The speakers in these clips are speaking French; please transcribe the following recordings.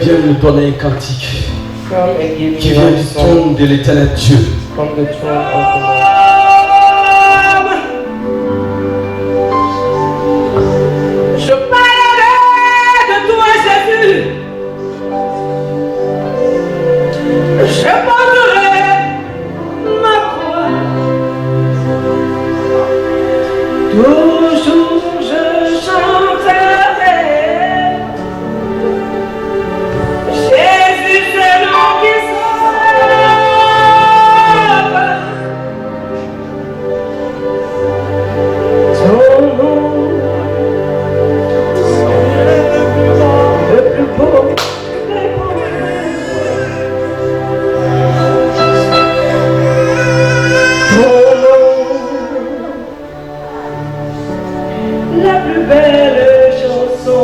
Viens nous donner un cantique qui vient du trône de l'éternel Dieu. Je parlerai de toi, Jésus. Je porterai ma croix. Toujours je chanterai. Jésus, c'est le nom qui sauve. Ton nom, le plus beau des beaux. Ton nom, la plus belle chanson.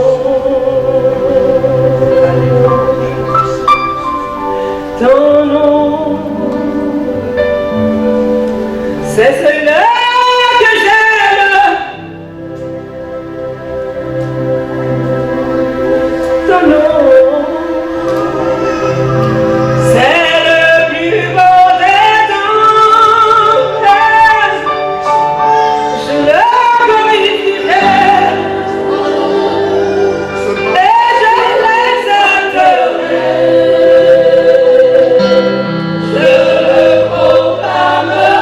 Ton nom, c'est celui-là que j'aime. Ton nom, c'est le plus beau des temps. Je le glorifierai et je l'exalterai. Je le proclamerai.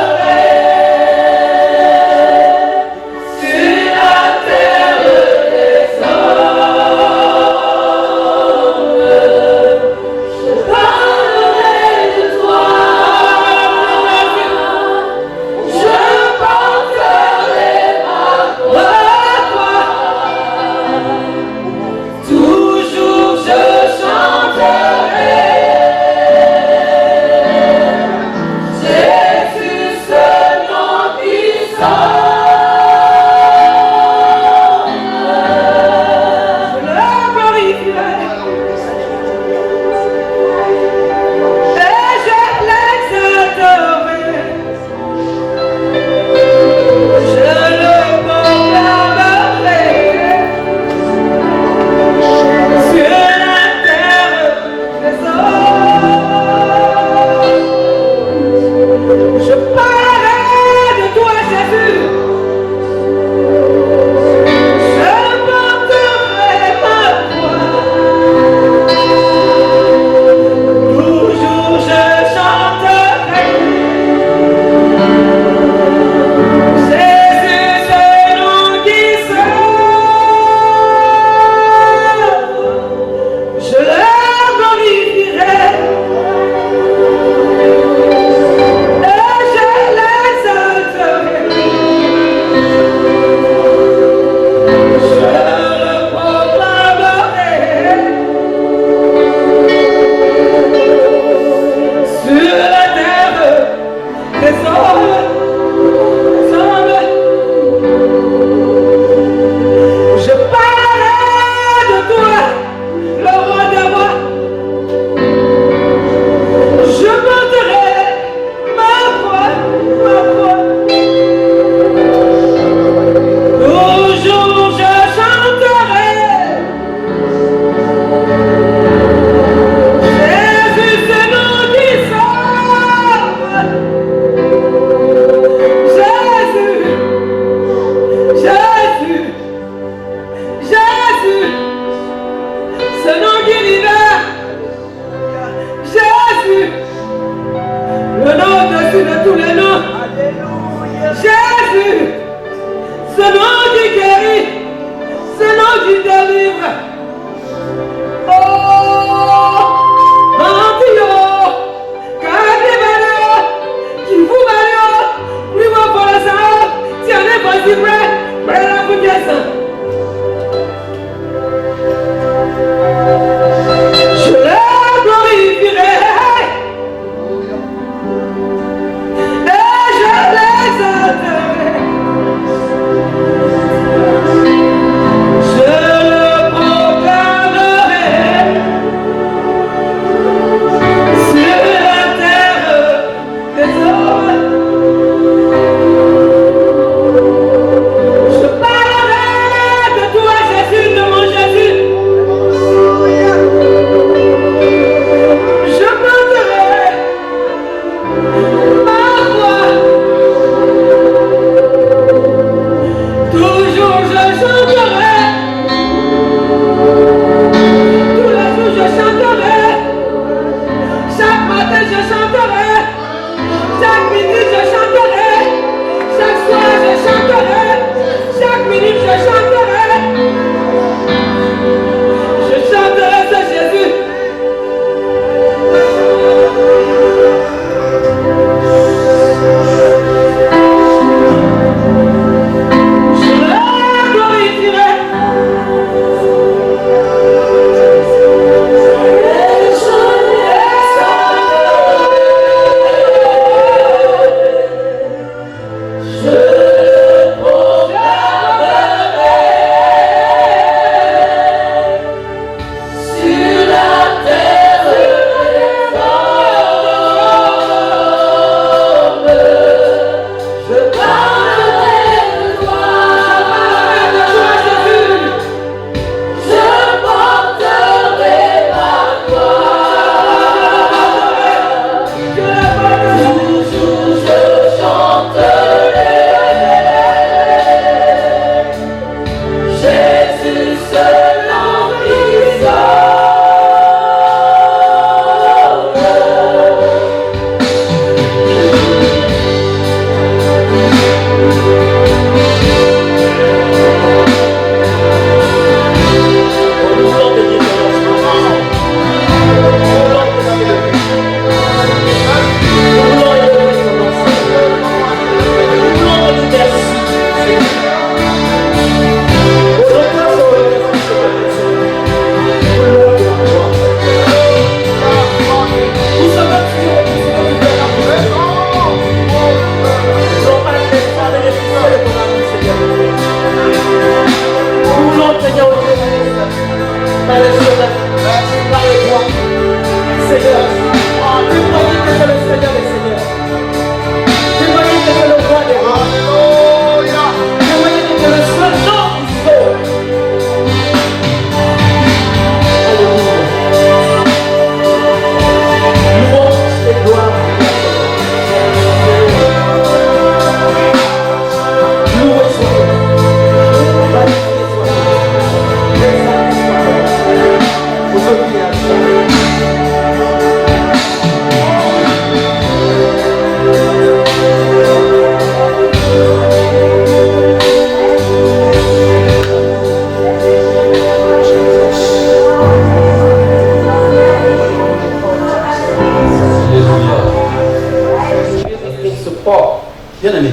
Bien-aimé,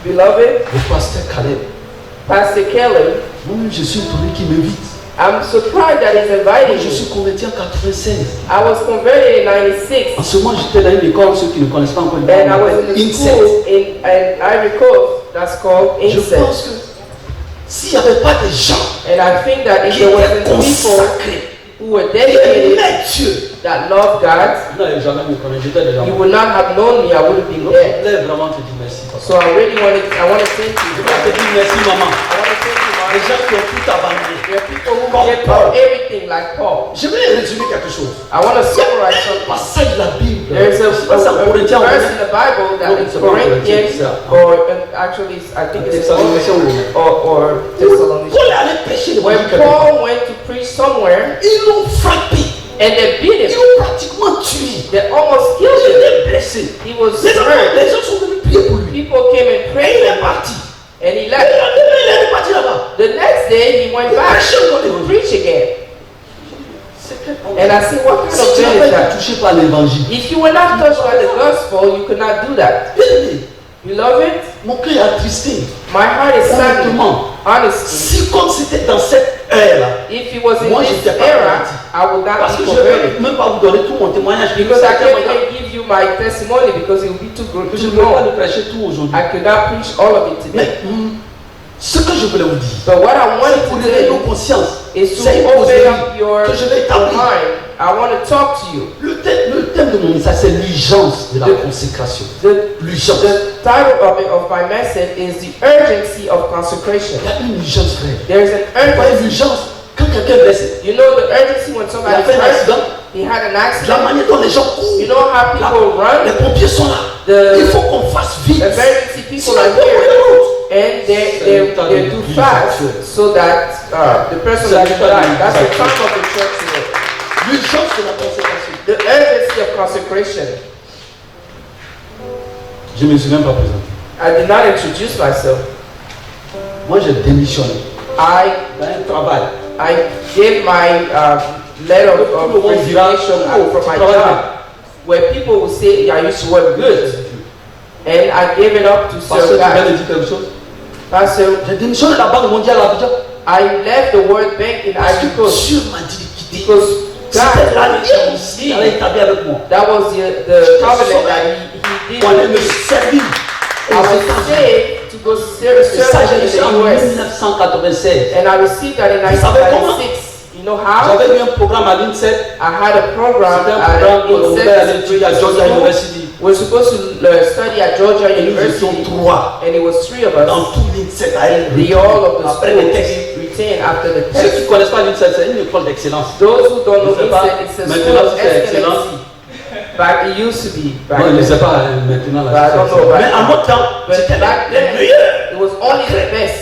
Beloved, le pasteur Caleb, Pastor Kelly, moi-même je suis étonné qu'il m'invite. I'm surprised that he's inviting Je me. suis converti en 96. I was converted in 96. En ce moment, j'étais dans une école, ceux qui ne connaissent pas encore, And I was in the INSET. school in Ivory Coast that's called Je INSET. pense que s'il n'y avait pas des gens And I think that if qui there étaient wasn't people consacrés, who were qui dedicated, aimaient Dieu, that loved God, vous n'allez jamais me connaître, j'étais déjà you mort. would not have known me. I would have been Donc, dead. je voulais vraiment te dire merci, papa. So I want to thank you. Je voulais te dire merci, maman. I want to thank you, Les Mom. gens qui ont tout abandonné. There are people who Comme give Paul. up everything like Paul. Je vais résumer quelque chose. I want to summarize Un something. passage de la Bible. There's a C'est en Corinthiens, verse in the Bible that No, in it's not Corinthians, Corinthians, or actually I think it's Thessaloniciens. or Thessalonians. Paul est allé prêcher devant When quelque part. Paul went to preach somewhere Ils l'ont frappé. and they beat Ils him, l'ont pratiquement tué. they almost Il killed him. était blessé. He was Les hurt. gens sont venus prier pour lui. People came and Et prayed il for est him, parti. and he Et left. il est reparti là-bas. The next day he went back to preach again. And I said, what kind Si of tu man n'avais is pas that? touché par l'évangile, If you were not touched by the gospel, you could not do that. bien-aimé, Beloved, mon cœur est attristé. my heart is saddened. Honnêtement, Honestly, si comme c'était dans cette ère-là, if it was in Moi, this j'étais pas era, converti. I would not parce be que je ne vais converted. même pas vous donner tout mon témoignage, Because I certains can't moments, even give you my testimony because it would be too que je too ne peux pas long. le prêcher tout aujourd'hui. I could not preach all of it today. Mais ce que je voulais vous dire, But what I wanted c'est pour to lever tell nos you consciences. is to C'est une open causerie up your que je vais établir. mind. I want to talk to you. Le thème de mon message, c'est l'urgence de la consécration. L'urgence. The title of my message is the urgency of consecration. Il y a une urgence, frère. There's an Pas une urgency. urgence. Quand quelqu'un est blessé, You know the urgency when il somebody a fait un hurt, accident, he had an la accident. manière dont les gens courent, You know how people les run? pompiers sont là. The Il faut qu'on fasse vite. emergency people Sinon, are on peut here. courir la route. And they do fast so that the person that died. That's the time of the church today. L'urgence de la consécration. The urgency of consecration. Je ne me suis même pas présenté. I did not introduce myself. Moi, j'ai démissionné I dans un travail. gave my letter of resignation from my job, where people would say I used to work good, and I gave it up to Pasteur, serve tu viens de God. dire quelque chose. Pastor, J'ai démissionné de la Banque mondiale à Abidjan. I left the World Bank in Parce Ivory que Coast Dieu m'a dit de quitter. because C'était God l'alliance qu'il avait établie avec moi. that was the covenant that he Pour aller did. me servir I aux was États-Unis. saved to go serve Et ça, j'ai in reçu en the US, 1996. and I received that in Vous savez comment? 1996. You know how? J'avais eu un programme à l'INSET. I had a program C'était un at programme que l'on devait aller INSET. étudier à Georgia University. We're supposed to study at Georgia Et nous étions University, 3 and it was 3 of us. dans tout l'INSET à être The all of the après school les textes. retained after the Ceux qui test. ne connaissent pas l'INSET, c'est une école d'excellence. Those who don't know Je sais pas, INSET, it's a school maintenant, of c'est excellence. excellency. Back it used to be back Bon, je ne sais then. pas maintenant But I don't know la back mais en then. notre temps, But c'était back les then, meilleurs. it was only the best.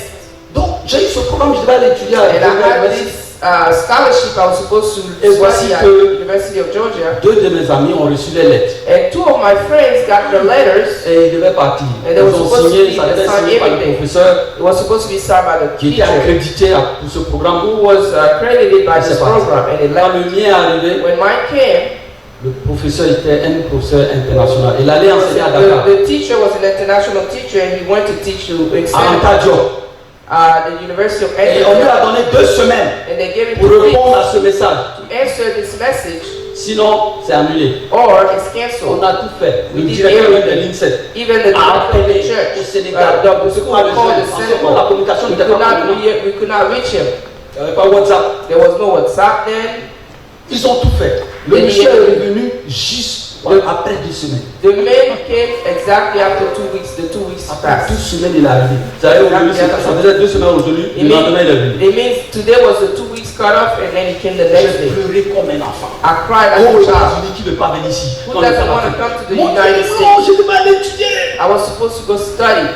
Donc, j'ai eu ce programme, je devais aller étudier à And I Georgia had University. this scholarship I was supposed to Et voici study at que- University of Georgia. 2 de mes amis ont reçu les lettres. And 2 of my friends got the letters. Et ils devaient partir. And Ils they were ont supposed to signé, be ça devait être signed signé par le everything. professeur It was supposed to be signed by the qui était teacher accrédité pour ce programme. who was accredited by this C'est parti. program. And it Quand left. le mien est arrivé, When mine came, le professeur était un professeur international. Il allait enseigner à Dakar, the teacher was an international teacher and he went to teach you in à Antadio. the University of Et on lui a Edinburgh. donné 2 semaines And they gave him pour 2 weeks répondre à ce message. to answer this message Sinon, c'est annulé. or it's On cancelled. a tout fait. Le We did directeur de everything. l'INSET Even the director of the appelé church, au Sénégal. the C'est school pas le called jeune. the En ce moment, Senegal. la communication We n'était could pas not, bonne. we could not reach him. Il n'y avait pas WhatsApp. There was no WhatsApp then. Ils ont tout fait. Le Mais monsieur il y a- est revenu juste après 2 semaines. The man came exactly after 2 weeks. The 2 weeks Après 2 passed. semaines, il est arrivé. Vous savez, aujourd'hui, ça faisait 2 semaines aujourd'hui. It Le lendemain, il est venu. means today was the 2 weeks cut off and then he came the next J'ai day. pleuré comme un enfant. I cried Oh, like a child. États-Unis, qui ne veut pas venir ici? Who doesn't want to come to the Mon United Dieu, States? non, je devais aller étudier. I was supposed to go study.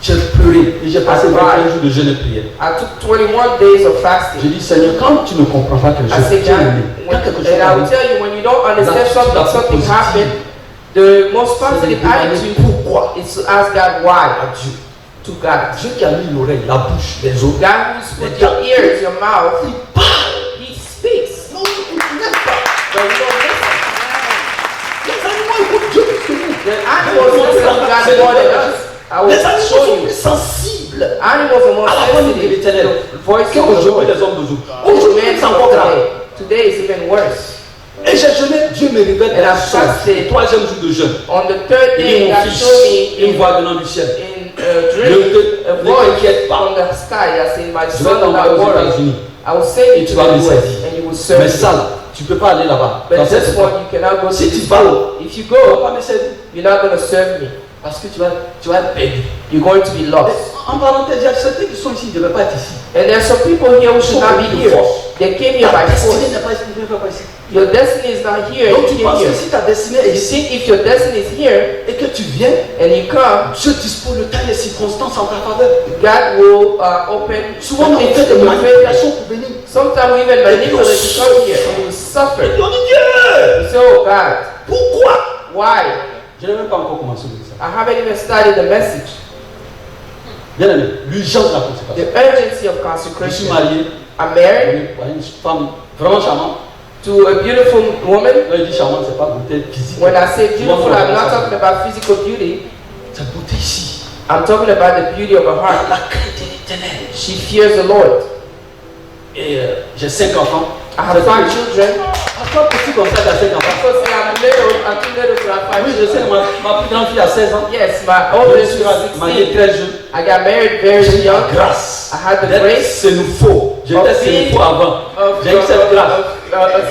J'ai pleuré et j'ai passé I 21 cried. jours de jeûne et prière. I took 21 days of J'ai fasting. dit, Seigneur, quand tu ne comprends pas quelque I chose, said, tu es God, aimé. Quand quelque chose and I will arrive, tell you, when you don't understand L'attitude la plus something positive. happened, the most c'est de positive demander attitude pourquoi is to ask God à why Dieu. to God. Dieu qui a mis l'oreille, la bouche, les os. God who's put your ears, your mouth, Il parle. He speaks. Non, il n'aime pas. But you don't listen. Les animaux écoutent Dieu plus que nous. The animals listen to God more than us. I will Les animaux show sont you. plus sensibles sensibles Animals are more à la voix de sensitive l'Éternel to the voice of the qu'aujourd'hui Lord. les hommes d'aujourd'hui. Than Aujourd'hui, men c'est encore of grave. today. Today is even worse. Et j'ai jeûné, Dieu me révèle And la I've chose. fasted. Le troisième jour de jeûne. On the third Il dit, day, mon God fils, showed me une voix venant du ciel. in a dream, a Ne voice t'inquiète pas. from the sky that said, "My Je vais son, t'envoyer my aux warrior, États-Unis. I will send Et you tu to vas the me US, servir. and you will serve Mais me." ça, tu ne peux pas aller là-bas. But Dans cette this époque, one, you cannot go to si tu this vas one. If you tu ne vas go, pas me servir. you're not going to serve me. Parce que tu vas être perdu. You're going to be lost. En parenthèse, il y a certains qui sont ici, ils ne devaient pas être ici. And there's some people here who should not be here. They came here Ta by destinée force. n'est pas ici, tu ne peux pas ici. Your destiny is not here. Donc And tu you came penses que here. si ta destinée est You ici think if your destiny is here et que tu viens, and you come, Dieu dispose le temps et les circonstances en ta faveur. God will open Souvent, on things fait des in your favor. manipulations pour venir. Sometimes we even manipulate to come here and you suffer. Et on dit Dieu, You say, "Oh God, pourquoi? why?" Je n'ai même pas encore commencé avec ça. I haven't even started the message. Bien aimé, l'urgence de la consécration. The urgency of Je suis consecration. marié I'm married à une femme vraiment charmante. to a beautiful woman. Quand je dis charmante, c'est pas beauté physique. When I say beautiful, I'm not talking about physical beauty. C'est beauté ici. I'm talking about the beauty of her heart. La crainte de l'Éternel. She fears the Lord. Et j'ai 5 enfants. I have 5 children. Pourquoi petit comme ça, tu as 5 enfants? Because I'm too little to have 5 Oui, je sais, children. ma plus grande fille a 16 ans. Yes, my Je oldest suis is marié 16. très jeune. I got married very J'ai eu la young. grâce. I had the d'être grace sénoufo. J'étais of being- sénoufo avant. J'ai eu cette grâce.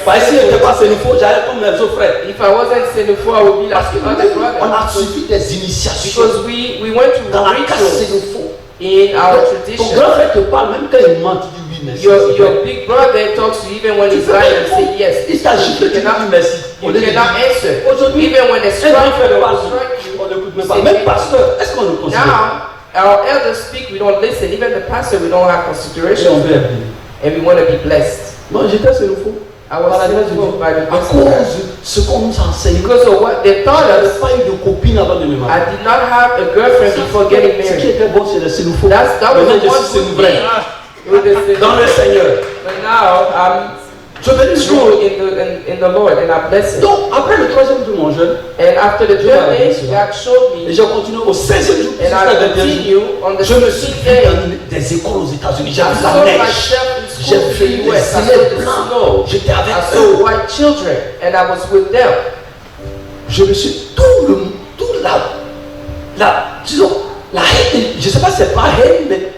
Parce que si je n'étais pas sénoufo, j'allais comme mes autres frères. If I wasn't Senufo, I would be like Parce que the other on a brothers. suivi des initiations Because we went to dans la caste rituals sénoufo. in our Ton tradition. grand frère te parle, même quand il ment, tu dis oui, merci. Your big brother talks to you even when Tu he's peux pas lying and say répondre. yes. Il s'agit que You tu dis cannot, merci. you cannot answer. Aujourd'hui, Even when they un grand strike you, frère they parle, will strike you. on n'écoute même You pas. say, Même pasteur, est-ce qu'on le considère? now, our elders speak, we don't listen. Even the pastor, we don't have Et on consideration. veut être béni. And we want to be blessed. Non, j'étais sénoufo. I was Par la grâce de Senufo Dieu. by the À grace of cause God. de ce qu'on nous a enseigné. Because of what they Je taught n'avais us, pas eu de copine avant de me I marier. did not have a girlfriend before getting Ce qui married. était bon, c'est le sénoufo. That was Maintenant, the je one suis good sénoufré. thing with the Dans le Seigneur. But now I'm Je vais dire true in the Lord and I bless Him. Donc, après le troisième jour, mon jeûne, And after the Dieu m'a third day, révélé cela. God showed et me, j'ai continué au 16e jour, and jusqu'à I 21e jour. continue on the Je me suis 16th vu day. dans des écoles aux États-Unis. J'ai I vu la saw neige. myself in J'ai school in vu the des US. I saw élèves the blancs. snow. J'étais avec I saw eux. white children, and I was with them. Je me suis disons, la haine, je ne sais pas si c'est pas haine, mais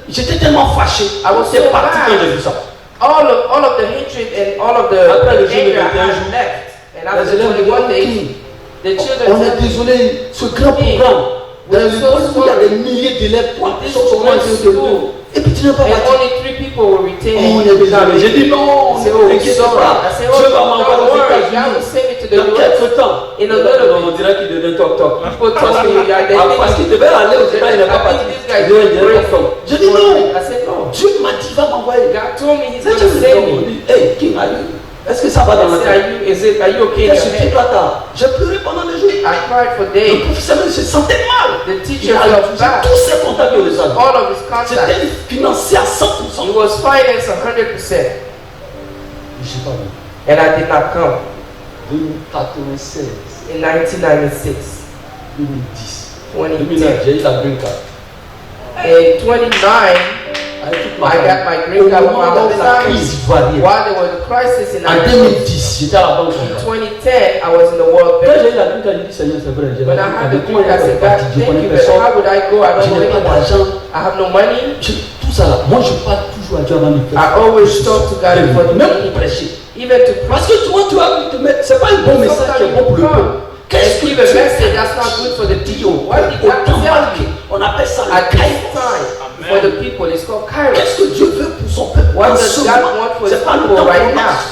j'étais tellement fâché. I was C'est so parti quand mad. j'ai vu ça. All of the hatred and all of the Après le jour anger de I 21 had jours, left. And les after élèves de 21 days, King, the children on est said, désolé, ce grand King, programme, dans we're l'école so où il y a sorry. des milliers d'élèves, This sont is one de school. et puis tu n'as pas And bâti. only 3 people were retained. On est désolé. J'ai dit non, I said, ne oh, t'inquiète sorry. pas. I said, Dieu va oh, m'envoyer don't aux worry. God will États-Unis. send me to the Dans US. quelques temps, In a little on dirait qu'il devient toc-toc. People told me, Parce qu'il devait aller aux États, il n'est pas parti. Il devait aller toc-toc. J'ai dit non. I said, no. Dieu m'a dit, va m'envoyer. God told me He's C'est going to send on me. dit, hey, King, est-ce que ça va dans I la said, tête? are you okay in Qu'est-ce your que tu head? là? J'ai pleuré pendant des jours. I cried for Le days. professeur même se sentait mal. The Il teacher a felt refusé bad. tous ses contacts aux États. All of his contacts. C'était financé à 100%. He was financed 100%. Je suis pas venu. And I did not come. 2096, In 1996, 2010. 2010. J'ai eu la green card. In 29, Avec toute I ma got famille. my Au green card with moment my de whole la family. crise ivoirienne. While there was a crisis in En 2010, 2010, j'étais à la banque. in 2010, I was in the World Quand Bank. j'ai eu la green card, j'ai dit Seigneur, c'est vrai. J'ai When I la had green the card. green card, I said, God, Je thank connais you, but personne. how would I go? I Je don't know n'ai pas anyone. d'argent. I have no money. Tout ça là. Moi, je parle toujours à Dieu avant de faire. I always talk to God before the Même pour meeting. prêcher. Even to Parce preach. que toi, tu as te mettre. C'est pas un bon message qui est bon pour le peuple. Qu'est-ce que Give a message that's not good for the people. What did God Autant tell marqué. me? On appelle ça At le this kairos. time, for the people, it's called Kairos. Qu'est-ce que Dieu veut pour son peuple? What en does ce God moment? want for His C'est pas le people temps right qu'on now? marche.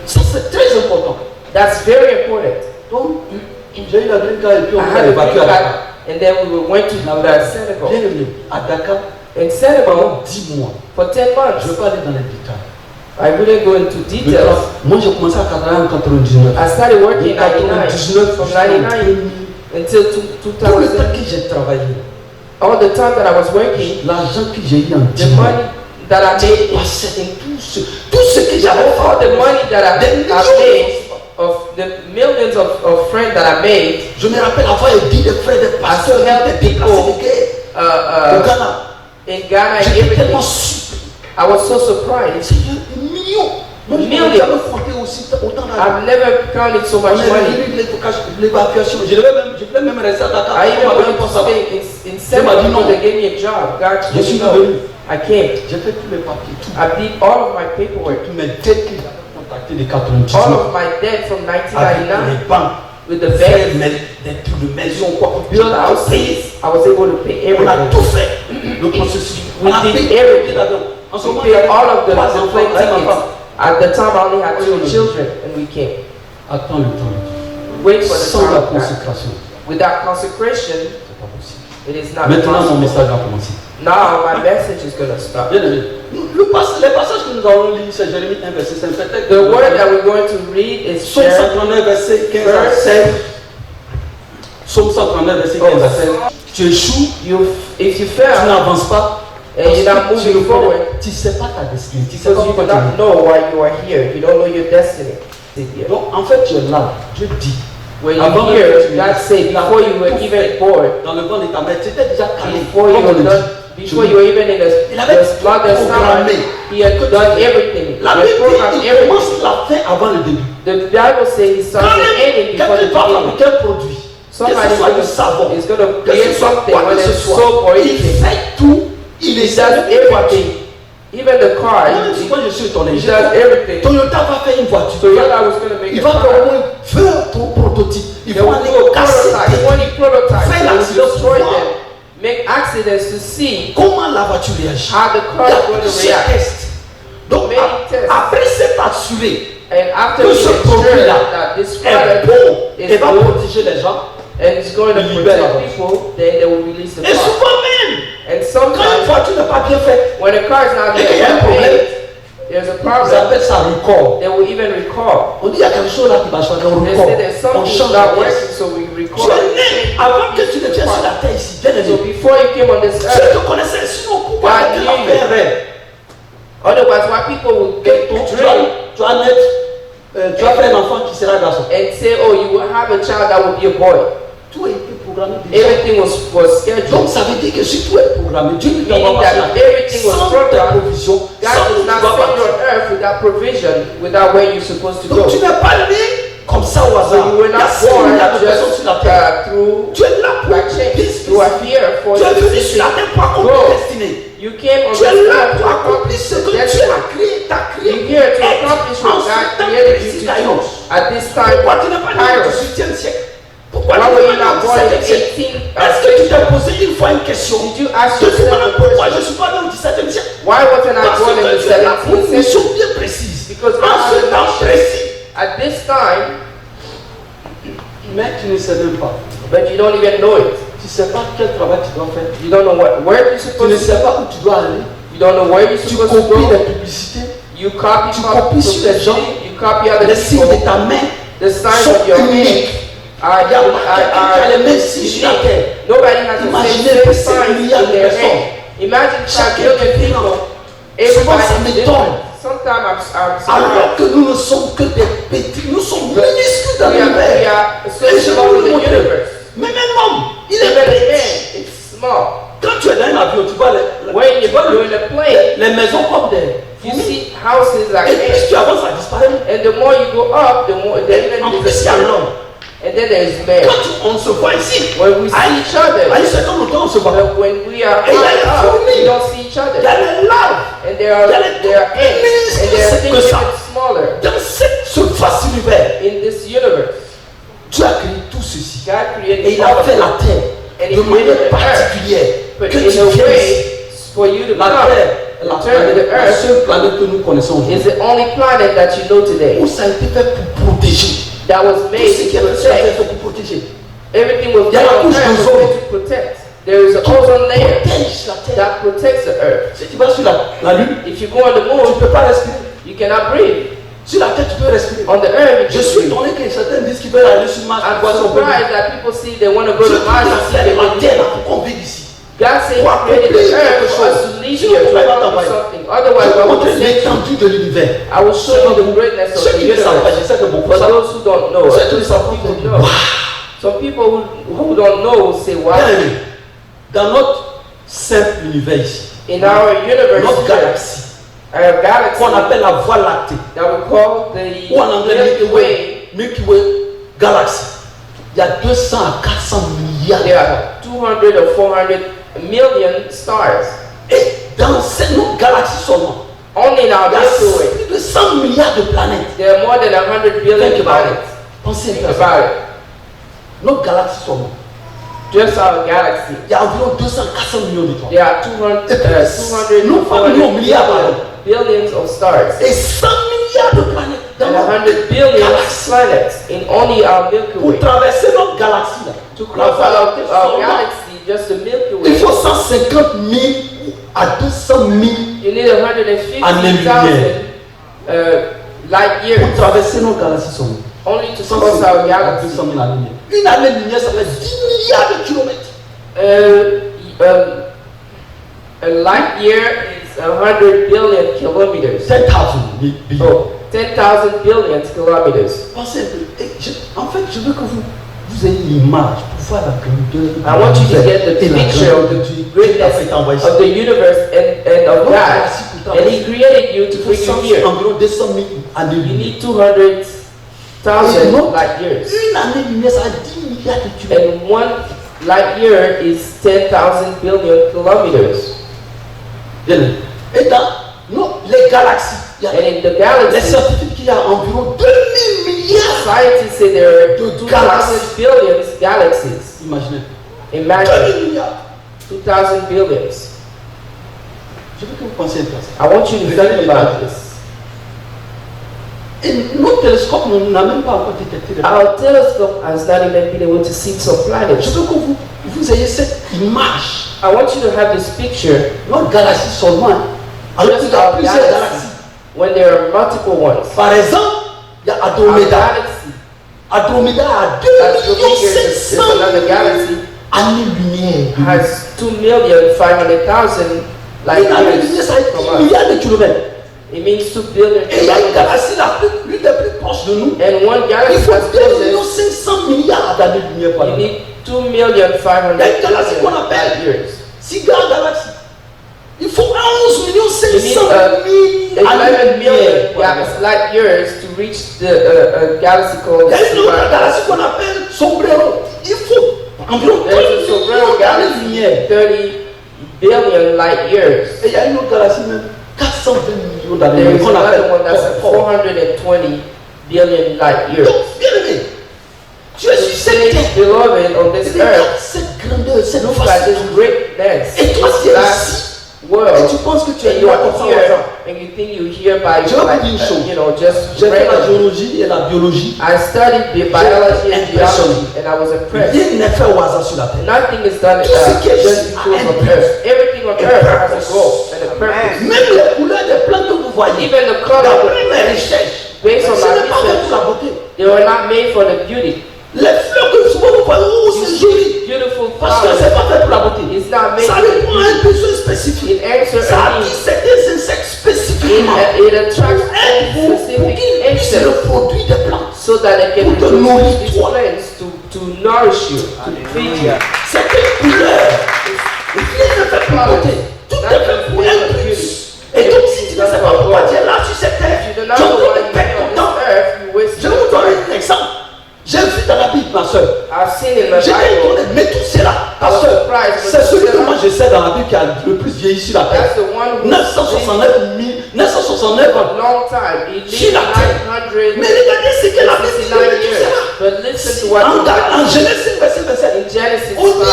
Ça, c'est très important. That's very important. Donc, j'ai eu la green card et puis I on had m'a a évacué green à card, Dakar. and then we went to Bien Senegal. aimé, à Dakar, In Senegal, pendant 10 mois. for 10 Je ne months, vais pas aller dans les détails. I wouldn't go into details. Moi, j'ai commencé à travailler en 99. I started De working in 99, 99 from jusqu'en 99 until Tout le temps 2000. que j'ai travaillé, All the time that I was working, l'argent que j'ai eu en the 10 mois, money that I made in passait tout ce que j'avais all the fait. money that I Des millions made de of the millions millions of friends that I made. Je me rappelle avoir aidé des frères, des pasteurs, des déplacés de Ghana. In Ghana and J'étais everything. tellement surpris. I was so surprised. Seigneur, des millions. Moi, je n'ai jamais compté aussi autant d'argent. I've never counted so much money. L'évacuation. Je voulais même rester à Dakar. I even wanted to stay in Senegal because they gave me a job. God Je suis told venu. me I came. J'ai fait tous mes papiers, tout. I did all of my paperwork. Tous mes dettes qui m'avaient contacté de 99. All of my debt from Avec 1999 les banques. with the Faire bank, des trucs de maison, quoi. build houses. I was able to pay On a everything. tout fait. Le processus. We On a did payé everything. En ce moment, We paid all of the trois plane enfants, un tickets. enfant. At the time, I only had 2 children, and we came. Attends le temps. Wait for the Sans time la of God. consécration, Without consecration, c'est pas possible. it is not Maintenant, mon possible. message va commencer. Now my message is going to stop. Bien aimé. Les passages que nous allons lire, c'est Jérémie 1, verset 5. Peut-être The word that we're going to read is Psaume 139, verset 15 à 16. Psaume 139, verset 15 à 16. Tu échoues, if you tu fail n'avances pas, and you're not moving forward, tu ne sais pas ta destinée, tu ne sais because pas you pourquoi do tu es not know why you are here, you don't know your destiny. là. Donc, en fait, tu es là. Dieu dit, When avant you même que hear tu God say, before you were even born, dans le ventre de ta mère, tu étais déjà calé. before you were done, before you were even in Il avait the mother's stomach, He had done everything. La He had Bible programmed dit, il everything. commence la fin avant le début. The Bible says He starts the ending before the Quelqu'un va beginning. fabriquer un produit. Somebody Que ce soit du savon, is going to que create ce soit something, quoi que whether ce it's soit. soap or Il anything. fait tout. Il He essaie does de voiture. everything. Even the car. Moi, je suis étonné. He does everything. Toyota va faire une voiture. Toyota was going to make Il a va car. faire au moins faire ton prototype. Il They va will aller do a casser prototype, 20 prototypes. Fait They will l'accident pour destroy voir them. Make accidents to see comment la voiture réagit. how the car Il y is a going to plusieurs react. tests. Donc, Many tests. après s'être assuré And after que we ce ensure produit-là that this est product bon is et va good protéger les gens, and it's going to Il libère la protect people, then they will release the et car. souvent même, And quand une sometimes voiture n'est pas bien faite, when a car is not Et being qu'il y a un well problème. made, there's a ils problem. appellent ça record. They will even record. On dit il y a quelque chose là qui va changer, on They record. say there's On something change not la pièce. working, so we Tu record. es né avant que tu ne viennes sur la terre ici. Bien So aimé. before you came on this Je earth, te connaissais, sinon pourquoi God quelqu'un a knew fait you. un rêve? otherwise why people will get Tu dream vas naître, tu vas faire un enfant qui sera garçon. and say, oh, you will have a child that will be a boy. Tout a été programmé déjà. Everything was Donc scheduled. ça veut dire que si tout est programmé, Dieu ne Meaning t'envoie pas sur la that terre everything was sans ta programmed. provision, God sans does où tu not vas send you partir. on earth without provision, without where you're supposed to Donc go. tu n'es pas né comme ça au So hasard. you were Il y a not 6 born milliards de personnes sur la terre. just through Tu es là pour by chance. accomplir You are here for Tu es venu this sur la terre pour accomplir Go. destinée. You came on Tu this es là earth to pour accomplir accomplish ce the que Dieu destiny. a créé, t'as créé. You're here to accomplish what God created you to do at this time. Pourquoi tu n'es pas né au Kairos. 18e siècle? Pourquoi Why tu were n'es you pas né not au born in 17e siècle? 18th Est-ce que tu t'es century? posé une fois une question? Did you ask Tu te dis, yourself a pourquoi je ne question? suis pas né au 17e siècle? Why wasn't I Parce born in que the tu es là pour une 17th mission century? bien précise. Because En God ce has a temps mission. précis. At this time, Mais tu ne sais même pas. but you don't even know it. Tu ne sais pas quel travail tu dois faire. You don't know where you're Tu ne supposed to sais pas où tu dois aller. You don't know where you're Tu supposed to copies go. les publicités. You copy Tu from copies sur les gens. you copy other Les signes people. de ta main The signs sont of your hand uniques. are Il y a pas quelqu'un qui a les mêmes signes sur la unique. terre. Nobody has the Imaginez same que signs 5 milliards in de their personnes. hand. Imagine Chaque 5 billion people. Souvent, ça Everybody is m'étonne. different. Sometimes I'm surprised. Alors que nous ne sommes que des petits, nous sommes minuscules dans We l'univers. are so small in the universe. Même un homme, il est Even a petit. man, it's small. Quand tu es dans un avion, tu vois When tu vois you're in a plane, les maisons comme des you see houses like et plus this. tu avances, ça disparaît. And the more you go up, the more the En even plus, il y a l'homme. And then there's man. Quand on se voit ici, When we see each other, à un certain moment, on se voit. but when we are Et il y a les high up, fourmis. we don't see each Il other. y a les larves. And there are Il y a les ants, and there are c'est things que ça. even smaller Dans ce vaste univers, in this universe. Dieu a créé tout ceci. God Et created il all a of fait it. la terre And he de created manière the earth, particulière. but Que in tu a viennes way ici. for you to La come. terre, la Return to the seule earth planète que nous connaissons is aujourd'hui. the only planet that you know today Où ça a été fait pour protéger. that was Tout made ce qui to est fait sur la terre protect. est fait pour protéger. Everything was Il y a made la on couche earth was d'ozone. made to protect. There is an ozone layer Protège la terre. that protects the earth. Si tu vas sur la lune, If you go on the tu ne moon, peux pas respirer. you cannot breathe. Sur la terre, tu peux respirer. On the earth, Je you can suis breathe. étonné que certains disent qu'ils veulent aller sur Mars. I'm pour voir si on peut vivre. surprised that people see they want to go Dieu to a Mars and see fait they la will terre là live. pour qu'on vive ici. God said He created the earth for us to live here to accomplish something. Otherwise, Je vais I would montrer send you. l'étendue de l'univers. I will show you the greatness of Ceux the qui ne savent pas, universe. je sais que beaucoup For savent. those who don't know, Ceux qui ne savent some pas, people people who don't know will say, "Wow." Dans notre simple univers ici, In our universe, notre galaxie, our galaxy qu'on appelle la Voie lactée, that we call the ou en anglais Milky Way, Milky Way Galaxy, il y a 200 à 400 milliards. there are 200 or 400 million stars. Et dans notre galaxie seulement, Only in our il y a Milky Way, plus de 100 milliards de planètes. there are more than 100 billion Think about it. planets. Pensez Think à ça. about it. Notre galaxie seulement, Just our galaxy. il y a environ 200-400 millions d'étoiles. There are 200 Non, pas millions, milliards, pardon. billions of stars. Et 100 milliards de planètes dans And notre 100 billion galaxie. planets in only our Milky Pour Way. traverser notre galaxie, là, To la cross Voie our, lactée our seulement, galaxy, just the Milky il Way, faut 150 000 à 200 000 you need 150,000 light pour years traverser nos galaxies seulement. only to cross our À galaxy. 200 000 années-lumière. Une année-lumière, ça fait 10 milliards de kilomètres. A light year is 100 billion kilometers. 10,000 billions. Oh, 10,000 billion kilometers. Pensez un peu. En fait, je veux que vous ayez l'image pour voir la grandeur. I want you to get the et la picture grandeur of de the Dieu. greatness of the universe and of God. And He created you to bring you here. Environ 200 000 You années-lumière. need 200,000 light years. Une année-lumière, ça a 10 milliards de kilomètres. And one light year is 10,000 billion kilometers. Bien. Et dans les galaxies, il y a And in the les galaxy, scientifiques, il y a environ 2000 milliards. scientists say there are De 2,000 galaxies. billion galaxies. Imaginez. Imagine 2000 milliards. 2,000 billions. Je veux que vous pensiez un peu à ça. I want you to think about this. Et notre télescope n'a même pas encore détecté les Our telescope has not even been able to see some Je planets. veux que vous ayez cette image. I want you to have this picture Notre galaxie seulement. Alors qu'il just y a of plusieurs galaxies galaxies. when there are multiple ones. Par exemple, il y a Our Andromeda. galaxy, Andromeda a Andromeda is 2 another 500 galaxy, années-lumière. has 2,500,000 light Une année-lumière, years ça a from 10 us. milliards de kilomètres. It means 2 billion Et il y a une kilometers. galaxie l'une des plus proches de nous. And one Il galaxy faut has 2 500 milliards d'années-lumière par you an. need 2,500,000 light years. Si grande galaxie. Il faut 11 500 000 11 années-lumière. million light years to reach the galaxy called Il y a une autre Sirius. galaxie qu'on appelle Sombrero. Il faut environ 30 There's a millions Sombrero galaxy, d'années-lumière. 30 billion light years. Et il y a une autre galaxie même, 420 millions There d'années-lumière is qu'on appelle another one that's at Pop-Pop. 420 billion light years. Donc, bien aimé, tu es sur cette Say, terre. beloved, on this Regarde earth, cette grandeur, cette look at this facilité. greatness, Et toi, this tu es vast ici. Et world, tu penses que tu es and you là are comme ça au here, hasard. and you think you're here by, Je vais vous like, dire une chose. just J'ai fait la randomly. géologie et la biologie. I studied the biology and Impressionné. geology, and I was impressed. Rien n'est fait au hasard sur la terre. Nothing is done Tout ce qui est just ici a because un of but. earth. Everything on Un earth has a purpose. goal and a purpose. Même les couleurs des plantes que vous voyez, Even the color d'après mes recherches, based on ce n'est my pas fait pour la research, beauté. they were not made for the beauty. Les fleurs que souvent vous voyez, oh, c'est joli. Beautiful Parce que ce n'est flowers. pas fait pour la beauté. It's not made Ça for the répond à un beauty. besoin spécifique. It answers Ça a attire need. certains insectes spécifiquement. It attracts Pour specific qu'ils puissent insects reproduire des plantes. so that they can Pour te produce nourrir these toi. plants to nourish you, to feed you. Certaines couleurs, rien ne fait pour la beauté. Tout est fait pour un but. Et donc si tu ne sais pas pourquoi tu es là sur cette terre, If you tu don't es en know train why de you're perdre here ton on temps. this earth, you waste Je vais your vous donner time. un exemple. J'ai vu dans la Bible, ma soeur. I've seen in the J'étais Bible. étonné, mais tout cela, pasteur, c'est celui que moi je sais dans la Bible qui a le plus vieilli sur la terre. That's the one who 969 for ans. a long time. He Sur lived la terre. Mais 969 regardez ce que la Bible dit de tout years. cela. But listen to what En Genèse 5, verset 27. in Genesis 5, On dit,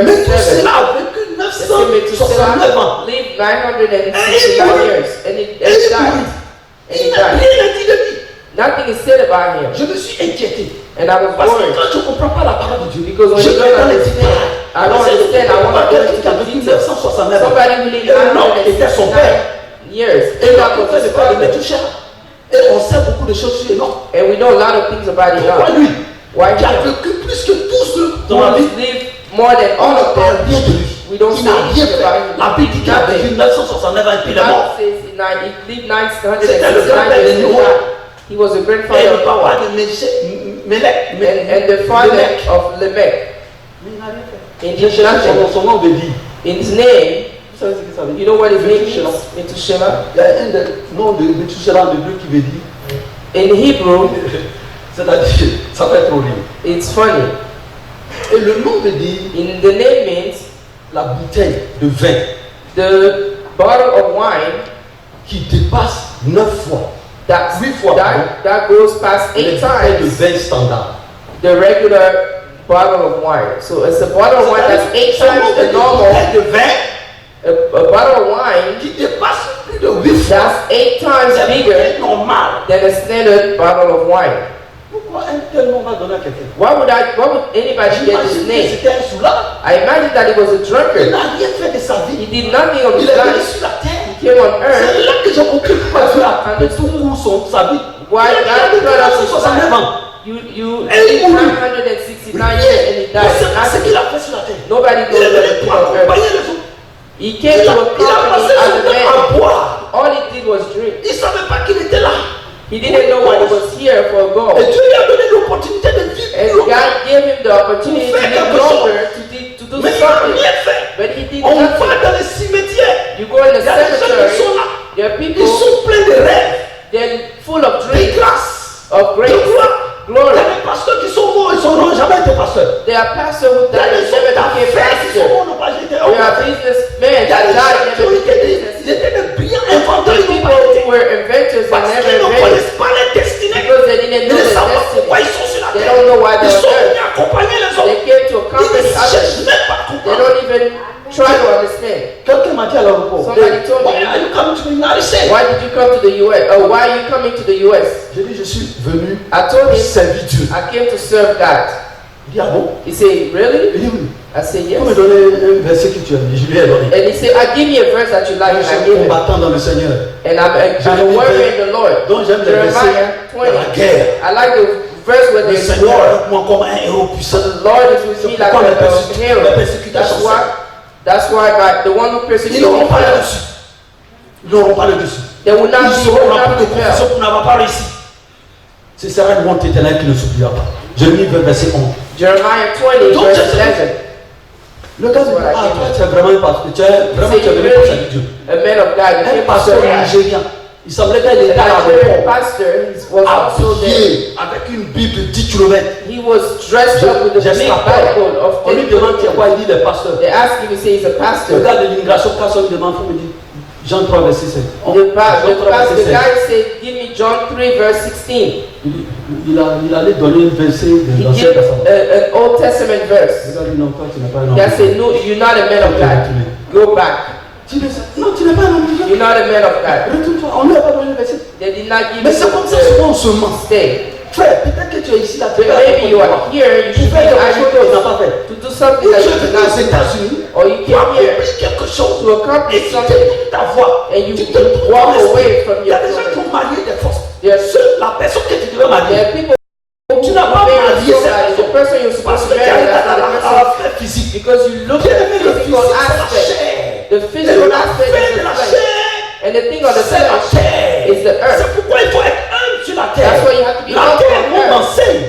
mais tout verse 7. cela a vécu Estimated 969 ans. lived 969 years, and he died. And he Il n'a died. rien dit de lui. Nothing is said about him, Je me suis inquiété. and I was Parce que worried quand je ne comprends pas la parole de Dieu, because when je you vais don't dans les understand, détails. I don't understand. I want to go Quelqu'un qui a into vécu the details. 969 ans. Somebody who lived Et Enoch était son père. 969 years. Et Enoch Enoch was était his le père de father, Métouchela. Et on sait beaucoup de choses sur Enoch. and we know a lot of things about Pourquoi Enoch. lui? Why Qui a him? vécu plus que tous ceux dans la Who Bible. lived more than On all ne of parle them. bien de lui. We don't Il say n'a rien anything about him. fait. La Bible dit qu'il a vécu 969 ans et puis il est mort. Bible says he lived C'était le 969 grand-père de years and Noah. died. He was a Et grandfather le of papa Noah. de Mélec. and the father of Lamech. Mais il n'a rien fait. And he J'ai did cherché nothing. son nom veut dire. In his name, Vous savez ce que ça veut dire? you know what his name Methuselah. means? Methuselah. Il y a un des noms de Methuselah en hébreu qui veut dire. In Hebrew, C'est-à-dire, ça fait trop rire. it's funny. Et le nom veut dire In the name means la bouteille de vin the bottle of wine qui dépasse 9 fois. that, 8 fois that goes past les 8 bouteilles de times vin standard. the regular bottle of wine. So it's a bottle of wine that's 8 times the normal. de vin A bottle of wine qui dépasse plus de 8 fois. that's 8 times C'est bigger normal. than a standard bottle of wine. Pourquoi un tel nom va donner à quelqu'un? Why would anybody get his J'imagine que name? c'était un soulard. I imagine that he was a Il drunkard. n'a rien fait de sa He vie. did nothing of Il his est venu life. sur la terre. He came on C'est earth. là que j'ai compris pourquoi Dieu a fait tout pour sa vie. Why Il a God brought us vécu his 69 life. ans. You Et il lived mourut. 969 years and he On ne sait pas ce died. qu'il a fait sur la terre. Nobody Il knows est what venu he did pour on earth. accompagner les autres. He came Il a to accompany passé son other temps men. à boire. All he did was drink. Il ne savait pas qu'il était là. He didn't know what he was here for a Et goal. Dieu lui a donné l'opportunité de vivre. And plus longtemps. God gave him the opportunity to live longer, to do Mais il n'a something. rien fait. But he did On va nothing. dans les cimetières. You go in the Il y a des gens qui cemetery, sont là. there are Ils people, sont pleins de rêves, they're full of de dreams, grâce, of de grace, gloire. Il y glory. a des pasteurs qui sont morts, ils n'ont jamais été pasteurs. There are pastors who Il y a died des and hommes never d'affaires became qui sont pastor. morts, n'ont pas été There are hommes. businessmen Il y a that des died gens and qui ont never été became des, business. ils étaient des brillants inventeurs, The ils n'ont people pas été. who were inventors and Parce never qu'ils ne invented connaissent pas les destinées. because they didn't Ils know ne the savent pas pourquoi destiny. ils sont sur la They terre. don't know why Ils they're sont on venus earth. accompagner les They autres. came to Ils accompany ne cherchent others. même pas à They comprendre. don't even try to understand. Quelqu'un m'a dit à l'aéroport, Somebody told me, why are you coming to the United States? why did you come to the US? Or why are you coming to the US? J'ai dit, je suis venu I told him, servir Dieu. I came to serve God. Il dit, ah bon? He said, really? Il dit, oui. I said, Il faut me yes. donner un verset que tu as dit. Je lui ai donné. And he said, give me a verse that you like, Je and I suis gave him. combattant dans le Seigneur. And I'm a warrior in the Lord. Donc j'aime les versets Jeremiah de la 20. guerre. I like the verse where Le there's Seigneur war. avec moi comme un héros puissant. The Lord is with me like Pourquoi les a hero. persécuteurs That's why the one who persecutes Ils n'auront me pas le fell. dessus. Ils n'auront pas le dessus. They will not Ils be seront will remplis not de be confusion fell. pour n'avoir pas réussi. Ce sera une honte éternelle qui ne s'oubliera pas. Jérémie 20, verset 11. Jeremiah 20, Donc, verse je- 11. Le gars dit, Voilà, ah, il- toi, tu es vraiment un pasteur. Tu es vraiment Say tu es you venu pour servir really Dieu. a man of God. You Un came to pasteur serve God. nigérien. Il semblait qu'il The était à Nigerian l'aéroport, pastor was also there. habillé avec une Bible de 10 km. He was dressed up with a big Bible of On lui demande tu es quoi, il dit le pasteur. They asked him, he said he's a Le pastor. gars de l'immigration, quand on lui demande, il me dit Jean 3, verset 5. The guy said, give me John 3, verse 16. Il allait donner un verset de He l'Ancien gave Testament. an Old Testament Le verse. gars dit non, toi tu n'es pas un homme. They said, no, you're not a man of God. Go back. Non, tu n'es pas un homme. You're not a man of God. Retourne-toi, on ne lui a pas donné le verset. They did not give Mais you c'est comme ça the souvent on se ment. stay. Frère, peut-être que tu es ici, là, tu But maybe you are here, you Tu should be fais quelque chose que tu n'as able pas fait. to do something Ou that tu you es venu cannot aux do. États-Unis, Or you tu came here accomplis quelque chose. to accomplish Et tu te something tournes ta voix. and you Tu te tournes walk ton away esprit. from Il y a your des gens qui calling. ont marié des forces. There are La personne que tu devais There marier. are people Tu who n'as pas marry marié cette somebody, the person you're Parce supposed que to tu as marry, that's not the à person. l'aspect physique. Because you look Tu as at aimé the le physical physique, c'est la aspect. chair. The Et physical la aspect fin is de the la flesh. chair, And the thing of the c'est la flesh terre. is the earth. C'est pourquoi il faut être humble sur la terre. That's why you have to be La humble terre on earth. m'enseigne.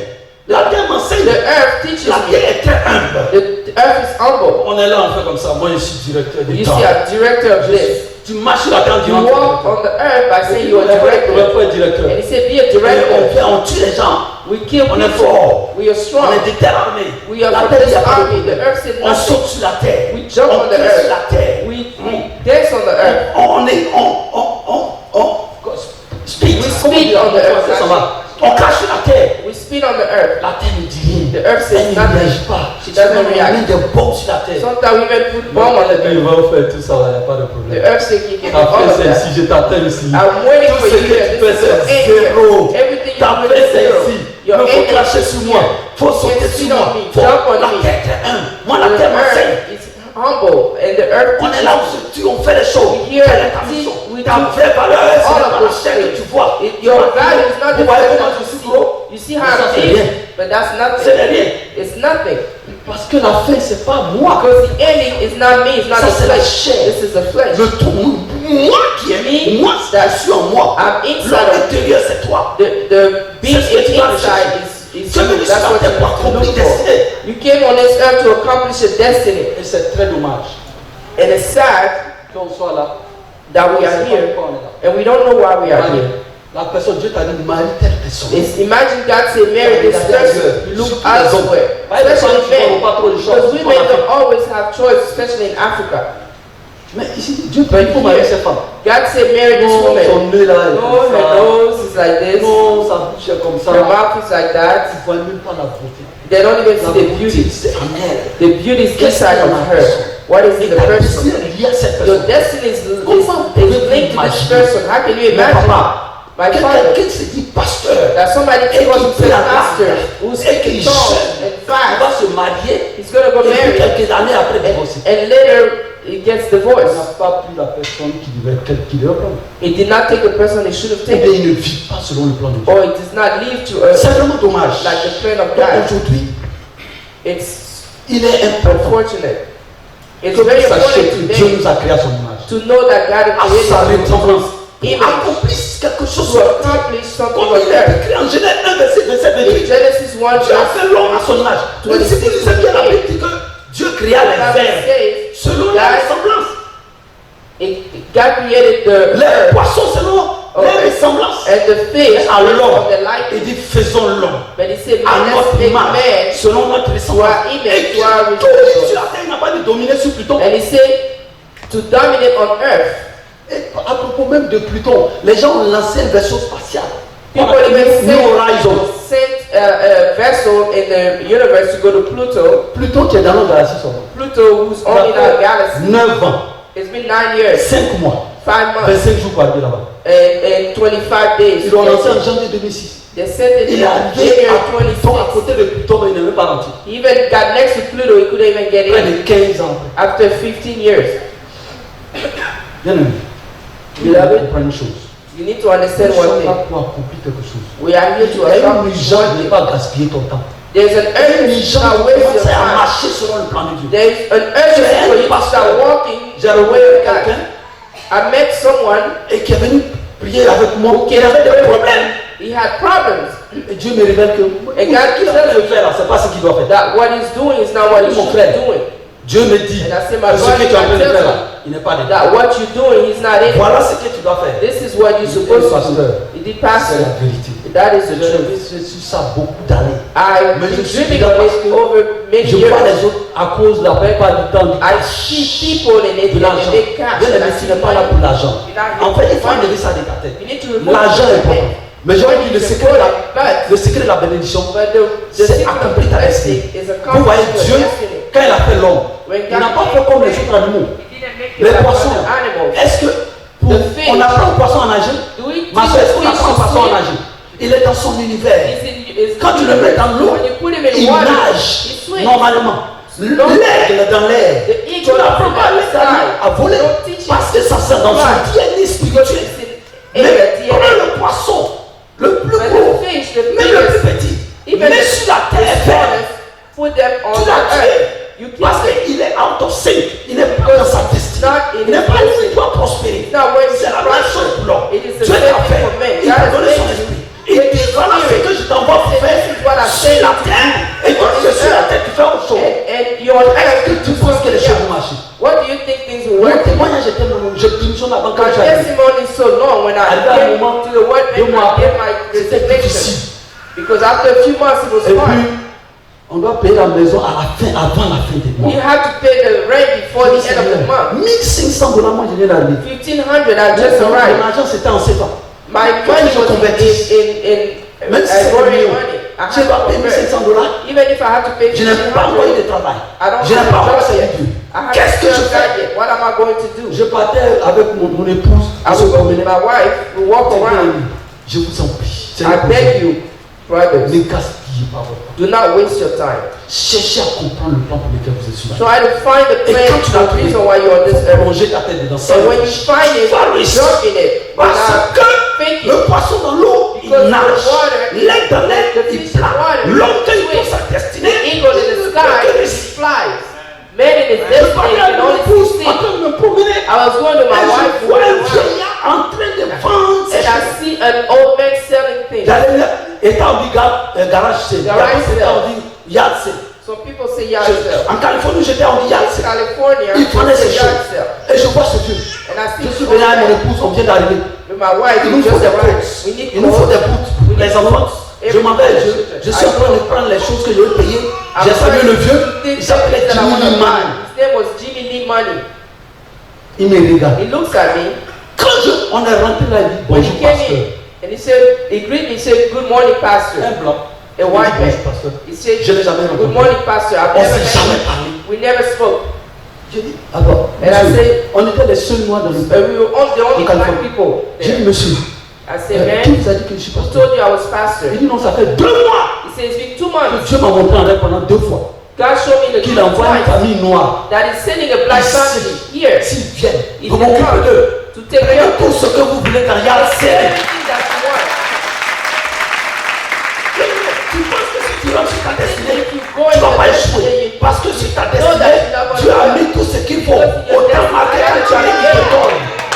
La terre m'enseigne. The earth teaches La me. terre est très humble. The earth is humble. On est là, on fait comme ça. Moi, je suis directeur du You temps. see, a director of this. Tu marches sur la terre, tu You walk on the earth by saying you're a director. directeur. And he said, be a Et director. on tue les gens. We kill On est people. fort. We are On strong. est des terres armées. We are La from terre, il y this a pas de army. The problème. earth said On nothing. saute sur la terre. We jump on on the tire sur earth. la terre. We dance on the earth. On est, speak. We speak on the earth. Ça va. On crache sur la terre. We spit on the earth. La terre ne dit rien. The earth Elle says ne nothing. réagit pas. She doesn't On met react. des bombes sur la terre. Sometimes we even put bomb on the earth. va faire tout ça, il n'y a pas de The problème. earth said you can do all Après, of c'est that. ici, je t'attends ici. I'm waiting Tout for ce you que here. tu fais, This is your c'est anchor. zéro. Everything you Ta do paix, is c'est zero. ici. Your Il faut anchor cracher is sur moi. here. Il faut sauter Can't sur sit moi. on me. Faut- Jump on La me. terre est humble. Moi, la The terre m'enseigne. earth is humble and the earth On est là, on fait les choses. We hear Quelle est ta it. mission? We Ta do vraie valeur, c'est all pas of la those chair que things. tu vois. Your value is not the Vous voyez fact comment that je you suis see. gros? You see Ça, how I'm c'est big, rien. but that's C'est nothing. rien. It's nothing. Parce que la fin, c'est pas moi. Because the ending is not me, it's not Ça, the c'est la flesh. chair. This is the flesh. Le tout, moi qui est moi, that je suis en moi. I'm inside L'homme of intérieur, c'est toi. the being C'est ce que tu dois inside is Tu veux sur la terre pour accomplir des destinées. You came on this earth to accomplish a destiny. Et c'est très dommage And it's sad qu'on soit là. that we are here and we don't know why we are here. La personne, Dieu t'a dit, marie telle personne. Imagine God say, marry this person, look elsewhere. Especially men, because women don't always have choice, especially in Africa. Mais ici, Dieu t'a dit, il faut marier cette femme. God said, marry this Non, woman. son nez là, No, her nose is like this. non, sa bouche est comme ça. Her mouth is like Tu that. ne vois même pas la beauté. They don't even La see the beauté, beauty. c'est en elle. The beauty is inside of her. What is in the Ta person? destinée est liée à cette Your personne. destiny is Comment linked pouvez-vous to this imaginer? person. How can you Mais imagine? papa, My father, quelqu'un se dit pasteur, that somebody et calls qui himself parle, pastor, who's et qui speaking tongues jeûne, and il va fast, se marier, he's going to go et puis marry, quelques années après divorcer. and later he gets Il divorced. n'a pas pris la personne qui devait prendre. He did not take a person he should have Ou bien taken, il ne vit pas selon le plan de Dieu. or he does not live to earth C'est vraiment dommage. like the plan of Donc God. aujourd'hui, It's il est important unfortunate. It's que very vous sachiez important que Dieu today nous a créés à son image. to know that God À has sa created us ressemblance. Pour image accomplisse quelque chose to sur la terre. accomplish something Comme on il a été earth. créé en Genèse 1, verset 27, In 28. Genesis 1 Dieu a verse fait l'homme à son image. Mais si vous lisez bien la Bible, dit que Dieu créa les Bible vers says selon la ressemblance. God created the Les earth poissons selon les ressemblances. and the fish À l'homme, of the light. il dit faisons l'homme But he said, à man, notre let's make image, man. selon notre ressemblance. our image, Et qui to our domine resemblance. sur la terre, il n'a pas dit dominer sur Pluton. And he said to dominate on earth. Et à propos même de Pluton, les gens ont lancé un vaisseau spatial. People On even appelle New Horizons. sent a vessel in the universe to go to Pluto. Pluton qui est dans notre galaxie seulement. Pluto, who's only in our galaxy. 9 ans, It's been 9 years, 5 mois, 5 months, 25 jours pour arriver là-bas. and 25 days. Ils l'ont lancé en janvier 2006. They sent it Il in est arrivé January à Pluton, à 26. côté de Pluton, mais il n'est même pas rentré. He even got next to Pluto, he couldn't even get Près in de 15 ans après. after 15 years. Bien aimé, il a compris une chose. You need to Nous understand sommes one là thing. pour accomplir quelque chose. We are here to Il y a une accomplish urgence one de ne thing. pas gaspiller ton temps. There's an Il y a une urgency to urgence not de waste your commencer à time. marcher selon le plan de Dieu. There's an urgency for you to start walking J'ai the way rencontré of God. quelqu'un I met someone et qui est venu prier avec moi, qui avait des problèmes. He had problems. Et Dieu me révèle que Et God ce qu'il est en train de faire là, c'est pas ce qu'il doit faire. That what he's doing is not what he Mon should frère. be doing. Dieu me dit And I say, que my ce que tu es en train de brother, faire là, il n'est pas dedans. that what you're doing, he's not in. Voilà ce que tu dois faire. This is what you're supposed to do. He did C'est pastor. la vérité. That is the J'ai truth. rêvé sur ça beaucoup d'années. I've Mais been je suis dreaming là on parce it que over many je vois years. les autres à cause de la plupart du temps I see people in it de and l'argent. they cash. Bien And I aimé, tu see n'es pas là money. pour l'argent. You're not here En fait, il for faut money. enlever ça de ta tête. You need to remove L'argent est it. important. Mais j'ai dit le secret de la bénédiction, But the c'est secret of accomplir ta blessing destinée. is Vous voyez, accomplishing Dieu, your destiny. quand il a fait l'homme, When il God n'a pas made fait comme les man, autres animaux. He didn't make you Les like poissons, other animals. est-ce que The fish. on apprend aux poissons à nager? Do we Ma soeur, est-ce qu'on teach apprend aux fish to poissons à swim? nager? Il est dans son univers. Is Quand tu le mets dans l'eau, when you put him in il water, nage he swims. normalement. L'aigle est dans l'air. The Tu eagle n'apprends pas à is in the l'aigle à sky. voler Don't teach him parce que ça sert dans son fly. DNA spirituel. In Mais the prends DNA. le poisson, le plus But gros, the fish, the même le plus biggest, petit, even mets the sur la terre, smallest, put them on tu the l'as tué. earth. You kill Parce them. qu'il est out of sync. Il n'est pas dans sa destinée. Not in Il n'est his pas destiny. il doit prospérer. It's not where he C'est should la même chose prosper. pour l'homme. It is the Dieu same t'a thing fait. for men. Il God t'a has donné son made esprit. you. Il With dit his voilà ce spirit. que je t'envoie pour He said, faire. this is what I Sur say la to terre. you. Et toi On tu es this sur la earth. terre, tu fais autre chose. And you're on Est-ce que earth. tu penses que les choses vont marcher? What do you think things will Mon work? témoignage était mon nom. Je démissionne avant quand My tu as dit. testimony is so long. When I Arrivé à un came moment, to the word, deux mois I gave my c'était resignation. difficile. Because after a few months, it was Et hard. puis, on doit payer la maison à la fin, avant la fin des mois. You have to pay the rent before the end of the month. $1,500, moi je viens d'arriver. 1,500, I just Mon arrived. argent c'était en CFA. My Faut money que je was convertisse. in Même si c'est borrowing million, money. I je had dois to payer convert. $1,500. Even if I had to pay Je n'ai pas envoyé de 1,500, travail. I don't Je n'ai have pas a encore job servi yet. Dieu. I haven't Qu'est-ce que je served God fais? yet. What am I going to do? Je partais avec mon épouse. I will go with my wife. We walk around. Je vous en prie. I beg you, brothers, Ne gaspillez pas votre temps. do not waste your time. Cherchez à comprendre le plan pour lequel vous êtes sur la terre. Try to find the Et plan, quand tu l'as the trouvé, reason why you're on this earth. plonger ta tête dedans. And when you find it, Va réussir. jump in it. Do Parce not que fake le it. poisson dans l'eau, il Because nage. the water, L'aigle dans l'air, the il fish in plane. water, L'homme, quand il swim. trouve sa destinée, The eagle in the il ne sky, peut que it réussir. flies. Man in his Je destiny parlais can avec mon only épouse see. en train de me promener. I was going to my Et wife je vois un and vieillard en train de vendre ses I choses. see an old man selling things. J'allais étant au garage sale. Garage sale. On dit yard sale. Some people say yard sale. En Californie, j'étais, on dit yard In sale. California, Il prenait it's a ses yard choses. sale. Et je vois ce vieux. And I see Je suis venu à mon épouse, on vient d'arriver. with my wife, Il we nous faut just des arrived. boots. We need Il nous faut des clothes. boots pour les enfants. Je m'en vais, je suis en train de prendre les choses que je vais payer. J'ai salué le vieux, il s'appelait Jimmy Liman. His name was Jimmy Lee Money. Il me regarde. He looks at me. Quand on est rentré là, il dit When bonjour he came pasteur. in, and he greeted me, he said, "Good morning, Pastor." Un blanc. A white Il dit, man. bonjour pasteur. He said, Je l'ai jamais "Good rencontré. morning, Pastor." I've On never s'est met jamais him. parlé. We never spoke. J'ai dit, alors, And I monsieur, said, on était les seuls noirs dans le and pays. we were all the only Okay. black people J'ai dit, there. monsieur, I said, qui "Man, vous a dit que je suis who pasteur? told you I was pastor?" Il dit, non, ça fait 2 mois He said, "It's been 2 que months. Dieu m'a montré en rêve pendant 2 fois God showed me the qu'il truth envoie une twice famille noire. that He's sending a black family here S'ils viennent, If vous they m'occupez come d'eux. to take care Prenez of tout ce que vous voulez dans Yard Sale. everything that you want." Tu penses que si tu rentres sur ta destinée, If you tu go ne in vas the pas direction that échouer. you Parce que sur ta know that destinée, you're not tu as gonna mis tout ce qu'il faut. Because your Autant destiny, marqué que tu as mis yeah. de toi.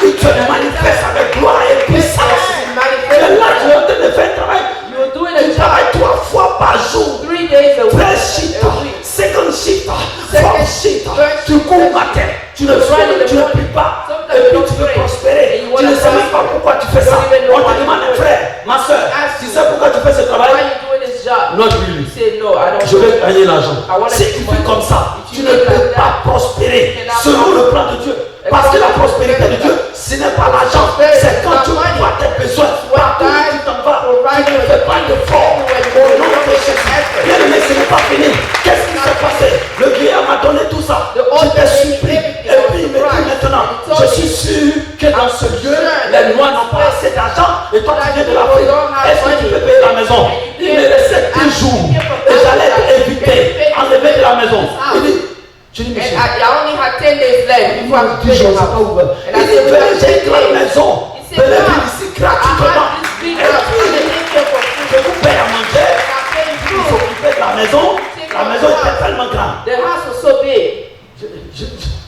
Et tu te manifestes avec gloire et puissance. Tu es là, tu es en train de faire un travail. You're doing Tu a job travailles 3 fois par jour. 3 days a week. First shift, A week. second shift, Second fourth shift. first Tu cours shift. matin, tu ne You run in the tu ne morning. pries pas. Sometimes Et you puis don't tu veux pray. prospérer. And you Tu wanna ne sais même pas prosper. pourquoi tu fais You ça. don't even know On te why you demande, do it. frère, ma soeur, Ask tu you. sais pourquoi tu fais ce Why travail? are you doing this job? Not really. You say no, I don't Je know. vais gagner l'argent. I wanna Si make tu money. fais comme ça, If tu you ne live peux like pas that, prospérer you cannot selon le prosper. plan de Dieu. Parce que la prospérité de Dieu, ce n'est pas l'argent, c'est quand tu vois tes besoins. Partout où tu t'en vas, tu ne fais pas d'effort. Au nom de Jésus. Bien aimé, ce n'est pas fini. Qu'est-ce qui s'est passé? Le vieillard m'a donné tout ça. J'étais surpris. Et puis il me dit maintenant, je suis sûr que dans ce lieu, les Noirs n'ont pas assez d'argent. Et toi, tu viens de l'Afrique. Est-ce que tu peux payer la maison? Il me restait 10 jours. Et j'allais éviter, enlever de la maison. Il dit, je dis, And monsieur, I only had 10 days left il before I m'a could dit, pay je the ne sais pas house. où va. And I Il dit, said, venez, j'ai une grande maison. He said, Venez "Mom, ici I gratuitement. have this big Et house. puis, I live here for free. je vous paye à manger. And I pay you Il food." s'occupait de la maison. La maison était tellement grande. The house was so big.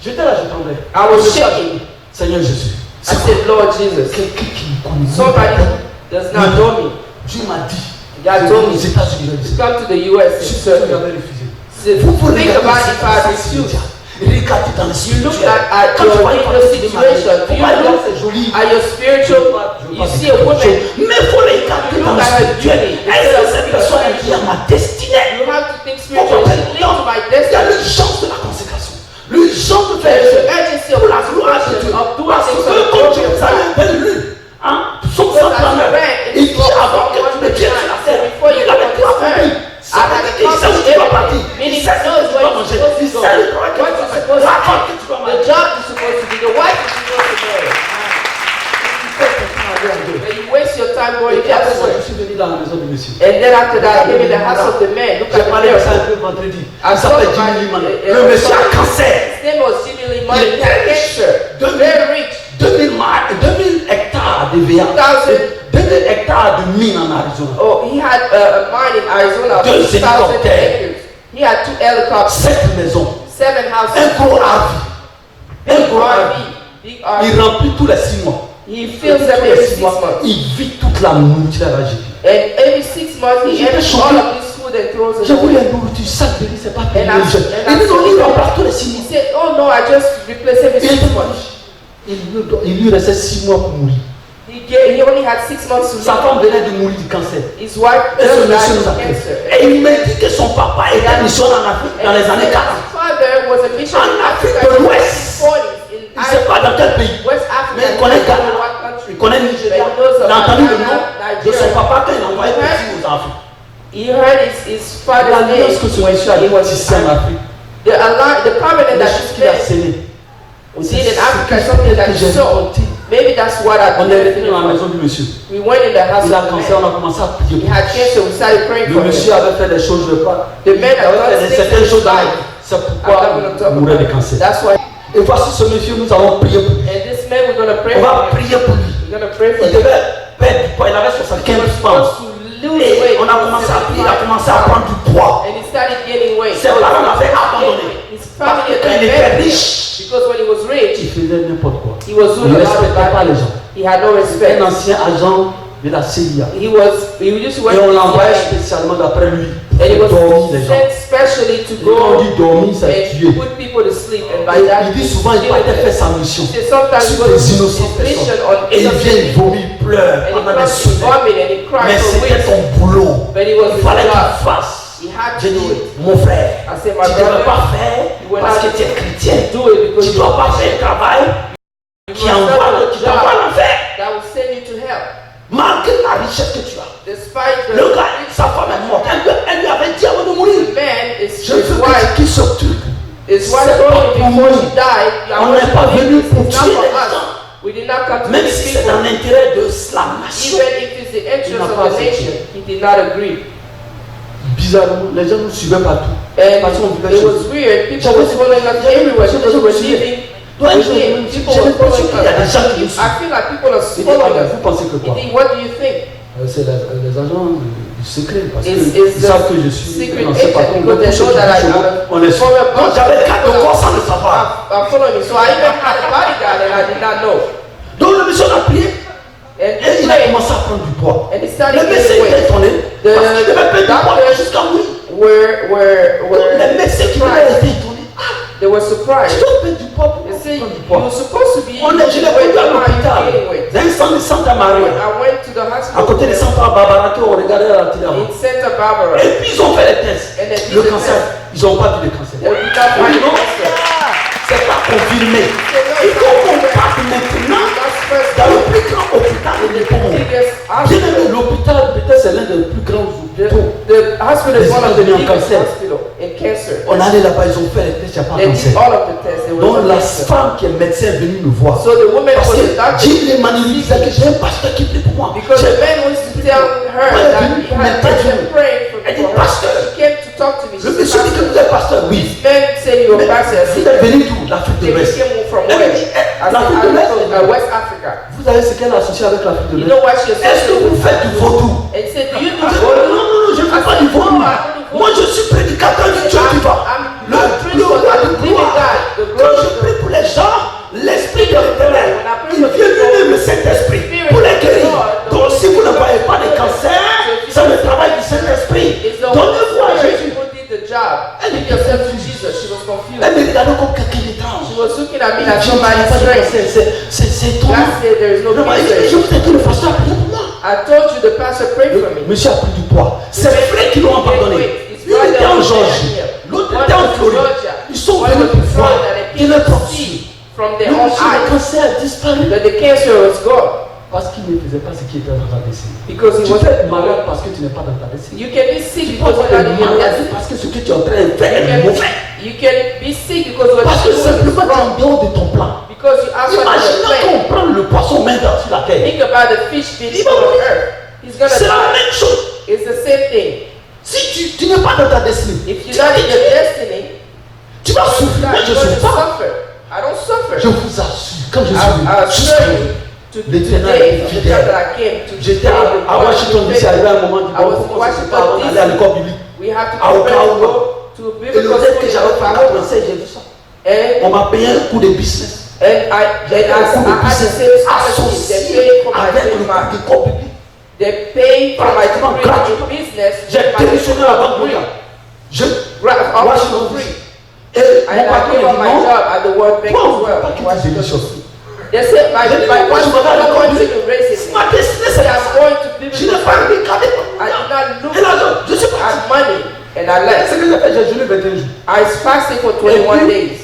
J'étais là, je tremblais. I was shaking. Seigneur Jésus. I said, "Lord Jesus, Quelqu'un qui me connaît. somebody does not know me. Dieu m'a dit. God told me aux États-Unis. to come to the US and Si tu serve him." avais refusé. Said, think about if I refuse. Regardez dans le You look spirituel. at Quand tu your vois une legal femme qui dit, situation. Do faut you pas dire look c'est joli. at your spiritual? You see a woman. Mais il faut regarder dans le spirituel. Est-ce que cette personne est liée à ma destinée? You have to think spiritually. She linked to my Il y a destiny. l'urgence de la consécration. L'urgence de faire There's an urgency of pour la gloire de Dieu. of doing Parce things que for the comme glory tu of nous avais God. lu, hein, Psaume 139, il dit avant que tu ne viennes sur la terre, il avait tout accompli. Ça veut dire qu'il sait où tu vas partir. Il sait ce que tu vas manger. Il sait le travail que tu vas faire. La femme que tu vas The marier. job is supposed to be the wife is supposed to marry. But you waste your time going Et puis après ça, elsewhere. je suis venu dans la maison du monsieur. And then after that, I came in the house of the man. Look J'ai at the parlé de ça un miracle. peu vendredi. I Il s'appelle saw Jimmy my- Liman. a- Le monsieur a cancer. His name was Jimmy Lee Money. Il He had était riche. cancer. Very rich. 2000 hectares de VA. 2000 hectares de mines en Arizona. Oh, he had a mine in Arizona of 2 2,000 hélicoptères. acres. He had 2 helicopters, 7 maisons. 7 houses, Un gros RV. Un big gros RV. RV, big RV. Il remplit tous les 6 mois. He fills Tous them les every 6 6 mois. months. Il vit toute la nourriture à l'Égypte. And every 6 months, he J'étais empties choqué. all of this food and throws it J'ai voulu away. la nourriture, ça de riz, c'est pas payé. And I- Il dit non, il remplace tous les 6 He mois. said, oh no, I just replaced every Il 6 était months. riche. Il lui restait 6 mois pour mourir. He only had 6 months to Sa live. femme venait de mourir du cancer. His wife Et ce just died monsieur nous of appelle. cancer. Et il m'a dit que son papa était missionnaire en Afrique dans les années 40. His father was a missionary En in Afrique Africa de in the l'Ouest. 40s in Il ne sait pas dans quel pays. West Africa. Mais il connaît I don't Ghana. know what country. Il connaît Nigeria. But he knows Il a about entendu le Ghana, nom de son Nigeria. papa quand il envoyait petit aux enfants. He heard his father's L'alliance que name ce when monsieur a he was tissé en Afrique. the covenant Les that choses he qu'il a made. sémées. See, in Africa, something that J'ai is so. honte. Maybe that's what I On est revenu dans la maison du monsieur. We went in the house Il a of the cancer, on man. a commencé à prier He pour had lui. cancer. We started praying Le for monsieur him. avait fait des choses, je pas. The man Il had avait done fait things certaines in choses his dans la life. vie. C'est I'm pourquoi not going to talk il mourait de about it. cancer. That's why. Et voici ce monsieur, nous allons prier pour lui. And this man, we're going to pray On va for him. prier pour lui. We're going to pray for Il him. devait perdre du poids, il avait He 75 was pounds. supposed to lose Et weight. on a commencé à prier, il a commencé à prendre du poids. And he started gaining weight. Ses parents l'avaient abandonné. His Parce que family had quand il était abandoned him riche, because when he was il rich, faisait n'importe quoi. he was Il doing ne a lot of respectait pas bad les things. gens. He had no C'était respect. un ancien agent de la CIA. He used to work Et on in the l'envoyait CIA. spécialement d'après lui. And he was Dormir les gens. sent specially to Et quand on go dit dormir, ça and tuer. put people to sleep. And by Et that, il dit souvent, il partait faire sa mission. he said sometimes he Sur goes des to innocentes his mission personnes. on Et il innocent vient, il people. vomit, il pleure And he pendant des comes to semaines. vomit and he Mais cries for c'était weeks. son boulot. But it was Il his fallait job. qu'il fasse. He had to J'ai do dit, it. mon frère, I said, tu my ne devrais brother, pas faire you will parce not que tu es chrétien. do it because Tu ne you dois pas are faire un travail You qui must t'envoie have a job à l'enfer. that will send you to hell. Malgré la richesse que tu as. Despite the Le gars, sa femme est morte. Elle lui avait dit avant de mourir. man, Je his veux wife, qu'il se tue. his wife C'est told pas him pour before nous. she died, I On want n'est you pas to venu leave. pour It's not tuer for les us. gens. We did not come to Même kill si c'est people. dans l'intérêt de la nation. Even if it's the interest n'a of pas the accepté. nation, he did not agree. Bizarrement, les gens nous suivaient partout. And Parce qu'on vivait it chez was eux. weird. People J'avais- were following us j'avais everywhere l'impression because que we were je me leaving. Toi, with je- him. je- People j'ai were following l'impression qu'il y a des gens qui nous us. I feel like people are Il dit, following ah, us. vous pensez que He quoi? think, what do you think? C'est les agents du secret. Parce Is qu'ils the savent que je suis secret un ancien agent patron. because they know that On est sûr. former Donc boss. j'avais le cadre de corps sans le savoir. I'm following you. So I even had a bodyguard and I did not know. Donc le monsieur a prié And et il a commencé à prendre du poids. And he started Le médecin gaining était weight. étonné parce qu'il devait perdre du poids doctors jusqu'à mourir. were Les médecins qui surprised. étaient étonnés. Ah, They were tu surprised. dois perdre du poids pour They said, prendre du you poids. were supposed to be Je l'ai gaining conduit weight. à Why are you l'hôpital. gaining weight? Dans un centre de Santa Maria. I went to the À hospital côté de Santa Barbara, on regardait à la télé avant. in Santa Barbara. Et puis ils ont fait les tests. And they did Le the cancer, test. ils n'ont pas vu le cancer. They did not find Non, cancer. c'est pas confirmé. Il faut qu'on parte maintenant dans le plus grand hôpital de Congo. Bien aimé, l'hôpital, peut-être c'est l'un des plus grands hôpitaux. The hospital is one of the États-Unis en biggest cancer. hospital in cancer. On allait là-bas, ils ont fait les tests, il n'y a pas de They did cancer. all of the tests. There was Donc no la cancer. femme qui est médecin est venue me voir. So the woman Parce was que a doctor Jim Lemani disait que j'ai un pasteur qui prie pour moi. because the man was to tell her that he had person praying for Elle dit, her. pasteur, She came to talk to me. She le said, monsieur dit que vous êtes pasteur, oui. man said you're a Mais pastor. I vous said, êtes venu d'où? L'Afrique de "They l'Ouest. came from Elle where? me dit, I said, l'Afrique de I'm l'Ouest. from West Africa. Vous savez ce qu'elle a associé avec l'Afrique de You l'Ouest? know what she Est-ce que associated vous with? faites du vaudou? And said, do you do Non, non, voodoo? non, je ne fais pas du vaudou. Moi, je suis prédicateur du Dieu vivant. Le roi de gloire. Quand je prie pour les gens, l'Esprit de l'Éternel, il vient lui-même le Saint-Esprit pour les guérir. Donc, si vous ne voyez pas de cancer, c'est le travail du Saint-Esprit. It's the Donnez-vous à Holy Spirit Jésus. who did the job. Give yourself to Jesus. She was confused. Elle me regardait comme quelqu'un d'étrange. She was looking at me Je like dis, somebody strange. c'est étonnant. God said there is no Non, mais cancer. je vous ai dit, le pasteur a prié pour moi. I told you the pastor prayed for me. Monsieur a pris du poids. C'est vrai qu'ils l'ont abandonné. L'un était en Georgie, l'autre était en Floride. Ils sont venus pour voir qu'il est sorti. From their Le own monsieur, le eyes cancer a disparu. that the cancer was gone Parce qu'il ne faisait pas ce qui était dans ta destinée. because he Tu was peux être malade parce que tu n'es pas dans ta destinée. You can be sick Tu peux because you're not être in your malade destiny. parce que ce que tu es en train de faire est mauvais. You can be sick because what Parce que you're doing is simplement tu es en wrong. dehors de ton plan. Because you ask what Imagine you're qu'on playing. prend le poisson main sur la terre. Think about the fish being Il put va on mourir. earth. He's gonna C'est la die. même chose. It's the same thing. Si tu n'es pas dans ta destinée, If you're not in your destiny, tu vas souffrir. Moi, je you're going ne to souffre pas. suffer. I don't suffer. Je vous assure, quand je suis I venu, assure jusqu'à you to l'Éternel today, est from the fidèle. time that I came to J'étais today, à Washington DC, arrivé à un moment, I was in pourquoi c'est Washington, pas avant d'aller à l'école biblique. we have to À Oklahoma. go to a Et le biblical rêve que school j'avais fait à in 96, j'ai vu ça. And On m'a payé un coup de business. I had the same scholarship. They paid for my avec le my- coup d'école biblique. They paid for my Pratiquement degree in gratuitement. business. J'ai with my démissionné à la banque degree. mondiale. Je Almost Washington for DC. free. Et And mon I patron gave m'a up dit my non, job at the World Bank toi, on as ne well. peut pas in quitter Washington. démissionner. They said my J'ai dit, boss moi, je was vais à not l'école going to biblique. raise Ma destinée, c'est I'm ça. going to Je biblical n'ai pas school. regardé I did not look Et l'argent, je suis parti. at money and I Ce left. que j'ai fait, j'ai jeûné 21 jours. I fasted for 21 days.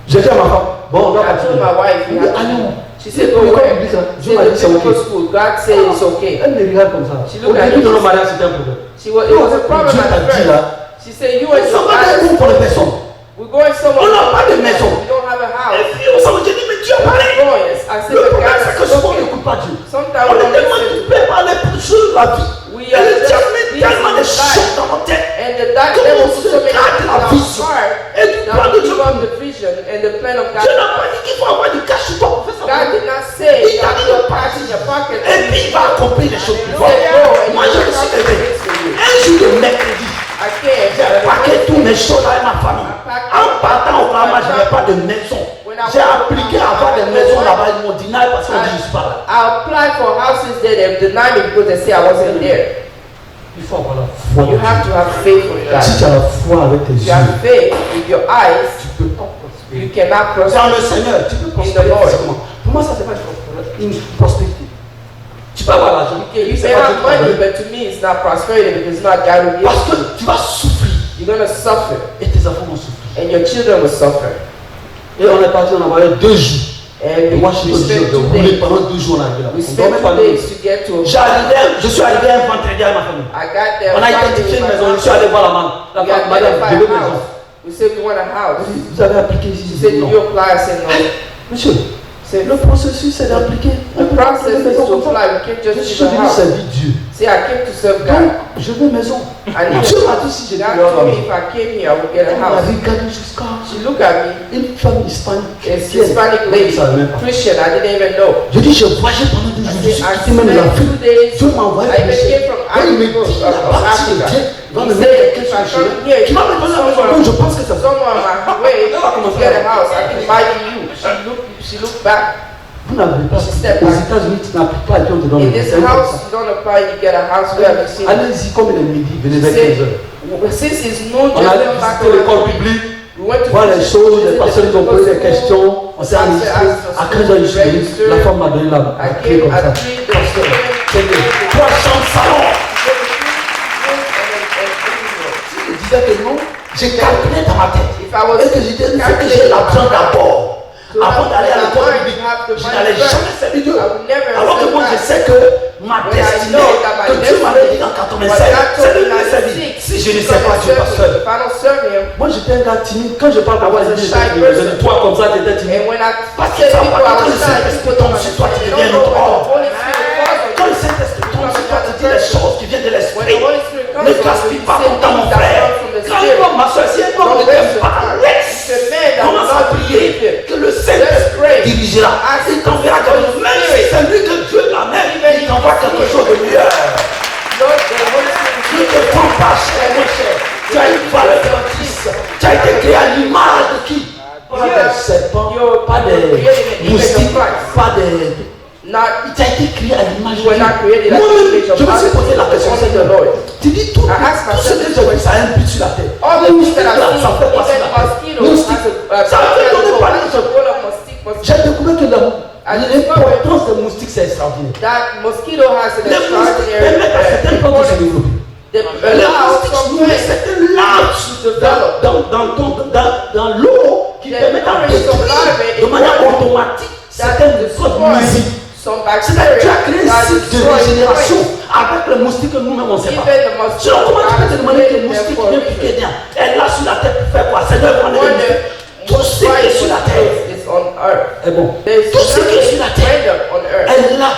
J'ai dit à ma femme, bon, on va I told my wife, we have to allons. do. She said, go L'école where? biblique, hein. She Dieu m'a said, dit, the c'est biblical ok. school. God said it's okay. Elle me regarde comme ça. She Au looked at début de me. nos mariages, c'était un problème. It was a problem Dieu at t'a dit first. là, She said, you and on your s'en va d'un father, coup pour les personnes. we're going somewhere. On n'a pas de maison. We don't have a Et house. puis on s'en va, j'ai dit, mais Dieu a parlé. We're going. I said, Le but problème, God c'est que has souvent on spoken. n'écoute pas Dieu. Sometimes On we est don't tellement listen. occupé par les choses de la vie. We Et are le just diable met busy tellement de with choses life. dans notre tête. And the devil Comment put se so many garde things la in our vision heart et du that plan we de give Dieu. up the vision and the plan of God. Dieu n'a pas dit qu'il faut avoir du cash sur toi pour faire ça. God did not say Il you t'a have dit to de pass in your pocket. Et puis il va accomplir les choses plus He fortes. said, go and Moi you je will me suis come levé. to you. Un jour de mercredi, I came. j'ai paqué tous mes choses avec ma famille. En partant au Ghana, je n'avais pas de maison. When J'ai appliqué à avoir des maisons là-bas, ils m'ont dit non parce qu'on dit je suis pas là. I applied for houses there, they denied me because they say I wasn't there. Il faut avoir la foi. You have to have faith with Si tu God. as la foi avec tes If you yeux, have faith with your eyes, tu peux pas prospérer. you cannot Dans prosper. le Seigneur, tu peux prospérer Lord. physiquement. Pour moi, ça c'est pas une prospérité. Tu peux avoir l'argent. You C'est may pas have Dieu qui t'a money, donné. but to me it's not prosperity because it's not God who gives Parce que you. tu vas souffrir You're gonna suffer, et tes enfants vont souffrir. and your children will suffer. Et on est parti, on a envoyé 2 jours. Et And moi, je we suis obligé spent de 2 rouler days. pendant 2 jours on arrivé là. We On spent dormait pas 2 le days to get to. Je suis arrivé un vendredi avec ma famille. I got there. On a Friday identifié with une my maison. Je mom. suis allé voir la We femme, madame, identified je veux a maison. house. We said we want a house. Vous avez appliqué ici. She Je said, dis "Do non. you apply?" I said, "No." Monsieur, Said, le processus c'est d'appliquer. the process is to apply. We can't Je just suis give a venu house. servir Dieu. See, I came to serve Donc, God. je veux maison. I need Dieu a m'a dit si j'étais God là, told me if I came here, I would get a elle m'a house. regardé jusqu'à She looked at me. une femme hispanique. It's chrétienne. Hispanic Je lady, ne savais même pas. Christian. I didn't even know. Je dis, je voyage pendant 2 jours. Je suis I quitté même spent l'Afrique. 2 days. Dieu m'a envoyé I even prêcher. came from Quand il me Africa. dit, la partie de Dieu va me He mettre said, quelqu'un if sur I le come chemin. here, Tu m'as me donné la maison. Donc, je pense que ça va. someone on my way to get a house. I think might be you. She looked back. Vous n'avez pas. Step Aux back. États-Unis, tu n'appliques pas et puis on te donne In this house, you don't apply, you get a house. Where have you seen it? Allez-y, comme il est midi, venez vers She 15 heures. said, since it's no On allait just back visiter l'école around, publique, we went to voir les visit- choses, les visit personnes the qui ont posé des school. questions. On s'est enregistré. À 15 heures, je suis venu. La femme m'a donné la I clé came comme ça. at 3, C'est que 3 chambres salon. Si je disais que non, j'ai calculé dans ma tête. If I was Et que j'ai dit, il faut que j'ai l'argent d'abord. So Avant d'aller à l'école I publique, have the je money n'allais first. jamais servir Dieu. I would never Alors que serve moi, je God. sais que ma When I destinée, know that my que Dieu m'avait dit en destiny 87, was not c'est de told me in servir. 96. Si je ne Because sais pas I Dieu, serve pasteur. him. If I don't serve him, Moi, j'étais un gars timide. Quand je parle I was a shy person. toi comme ça, tu étais timide. and when I Parce que say ça people va I quand was le shy, Saint-Esprit people tombe don't sur toi, tu understand. They deviens don't know notre when the homme. Holy Spirit falls on Quand you. le Saint-Esprit tombe sur toi, tu dis When les choses qui viennent de the l'Esprit. Holy Spirit comes Ne on you, gaspille you pas say ton temps, mon things that frère. come from the Quand Spirit. ma soeur, si un homme ne t'aime pas, laisse. It's a man that Commence à will not believe prier. him. Que le Saint-Esprit dirigera. Il t'enverra quelque chose. Même si c'est lui que Dieu l'amène, il t'envoie quelque chose de meilleur. Lord, the Holy Spirit Ne te prends pas cher, mon cher. Tu as une valeur gratis. Tu as été créé à l'image de qui? Pas des serpents, pas des moustiques, pas des... not Tu as été créé à l'image You were not de created Dieu. as Moi-même, the image of je me suis God. posé la question, Only the Seigneur. Lord. Tu dis tout, I asked tout ce myself que this j'ai vu, question. ça a un but sur la terre. all the things that Moustique, là, ça fait I've quoi sur seen, la even terre? mosquito Moustique. has Ça veut dire qu'on est pas a bowl of mosquito. J'ai découvert que l'importance des moustiques, c'est extraordinaire. That mosquito has an Les moustiques extraordinary permettent à certaines plantes de se développer. they Les allow moustiques some nourrissent plants certaines larves to develop. dans l'eau qui They permettent à nourish some détruire larvae de in manière water automatique that certaines destroy autres nuisibles. some C'est-à-dire que tu bacteria as créé un that cycle de destroy régénération plants. avec les moustiques que nous-mêmes on ne sait pas. Even the mosquito Sinon, comment tu peux te demander que le has moustique for vient a piquer reason. bien? Elle est là sur la tête pour faire quoi? C'est de prendre les Wonder moustiques. Tout ce qui est sur la terre is on earth. est bon. There's Tout ce qui est sur la nothing terre random on earth. est là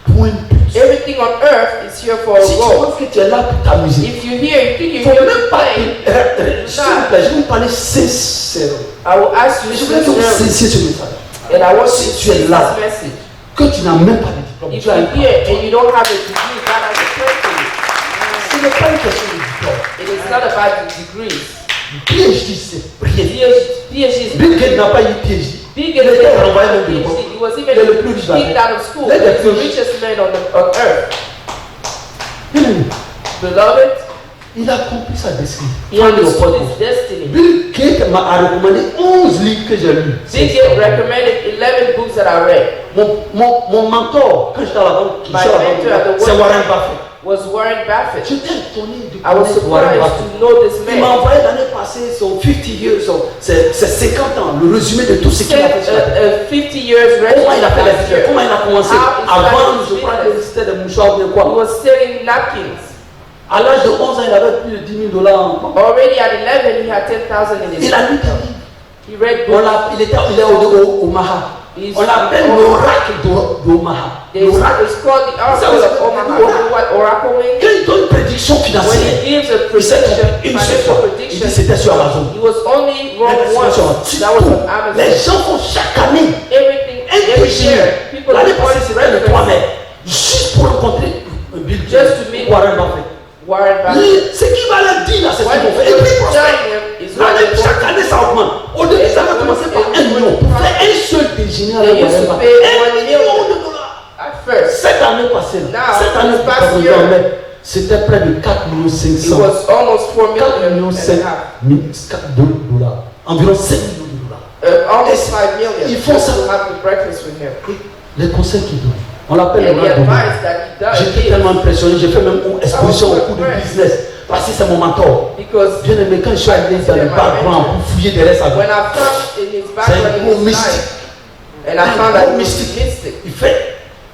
pour un but. Everything on earth is here for a Si tu goal. penses que tu es là pour t'amuser, If you hear, you think il ne you're faut here même to pas. play, S'il vous plaît, je vais vous parler sincèrement. I will ask you Je voudrais que vous sincerely, cessiez ce message. and I want Si you to tu es see là, this message. que tu n'as même pas de diplôme. If Tu as un you're here and you don't have a degree, God has a plan for you. Ce n'est pas une question de diplôme. It is not about the degrees. PhD, c'est prier. PhD is Bill Gates n'a pas eu PhD. big Il and était renvoyé même de PhD. l'époque. He was Il est le plus riche even kicked d'Afrique. out of school. Let the He's the PhD. richest man on earth. Bien-aimé, Beloved, il a accompli sa destinée. he understood his destiny. Bill Gates m'a recommandé 11 livres que j'ai lus. Big Gates recommended 11 books that I read. Mon mentor, quand j'étais à la banque, My mentor at the c'est work Warren Buffett. was Warren Buffett. J'étais étonné de I was connaître Warren surprised Buffett. to know this Il m'a man. envoyé l'année passée son 50 years, c'est 50 ans, le résumé de tout ce qu'il a fait. sur la terre. 50 years Comment il a fait last les year. Comment il a commencé? How he Avant, started je his crois business. que c'était des mouchoirs ou bien He quoi. was selling napkins. À l'âge de 11 ans, il avait plus de 10 000 $. Already at 11, he had 10,000 in his Il a lu des account. livres. He read Il books. est au Omaha. He's- On l'appelle l'oracle d'Omaha. L'oracle. It's called the Oracle of Omaha. You know what Oracle means? Quand il donne une prédiction When financière, he gives a il s'est prediction, trompé une seule financial fois. Il prediction, dit c'était sur Amazon. he was only wrong once. That was on Amazon. Les gens font chaque année Everything, un every déjeuner. year, people L'année report passée, c'était le 3 mai. Juste pour rencontrer Bill Just Gates, to meet Warren Buffett. Warren Buffett. Ce qu'il va leur dire là, c'est ce What qu'ils vont faire. he Et puis was prospère. telling him is what L'année, he chaque année, ça augmente. Au début, ça va commencer par 1 million. Pour faire un cette année, this past year, c'était près de 4 it 500 000. was almost 4 4 million and a half. $4 environ 5 millions de dollars. Almost 5 million. Ils font ça. To have the breakfast with him. Les conseils qu'il donne, on l'appelle le And the mentor. advice that he does J'étais give, tellement impressionné, j'ai fait même une exposition au cours du business. Parce que c'est mon mentor. because Bien aimé, quand je suis allé dans le background pour fouiller derrière sa vie, when I found in his c'est un background gros in his mystique. life, and I found that he was mystic.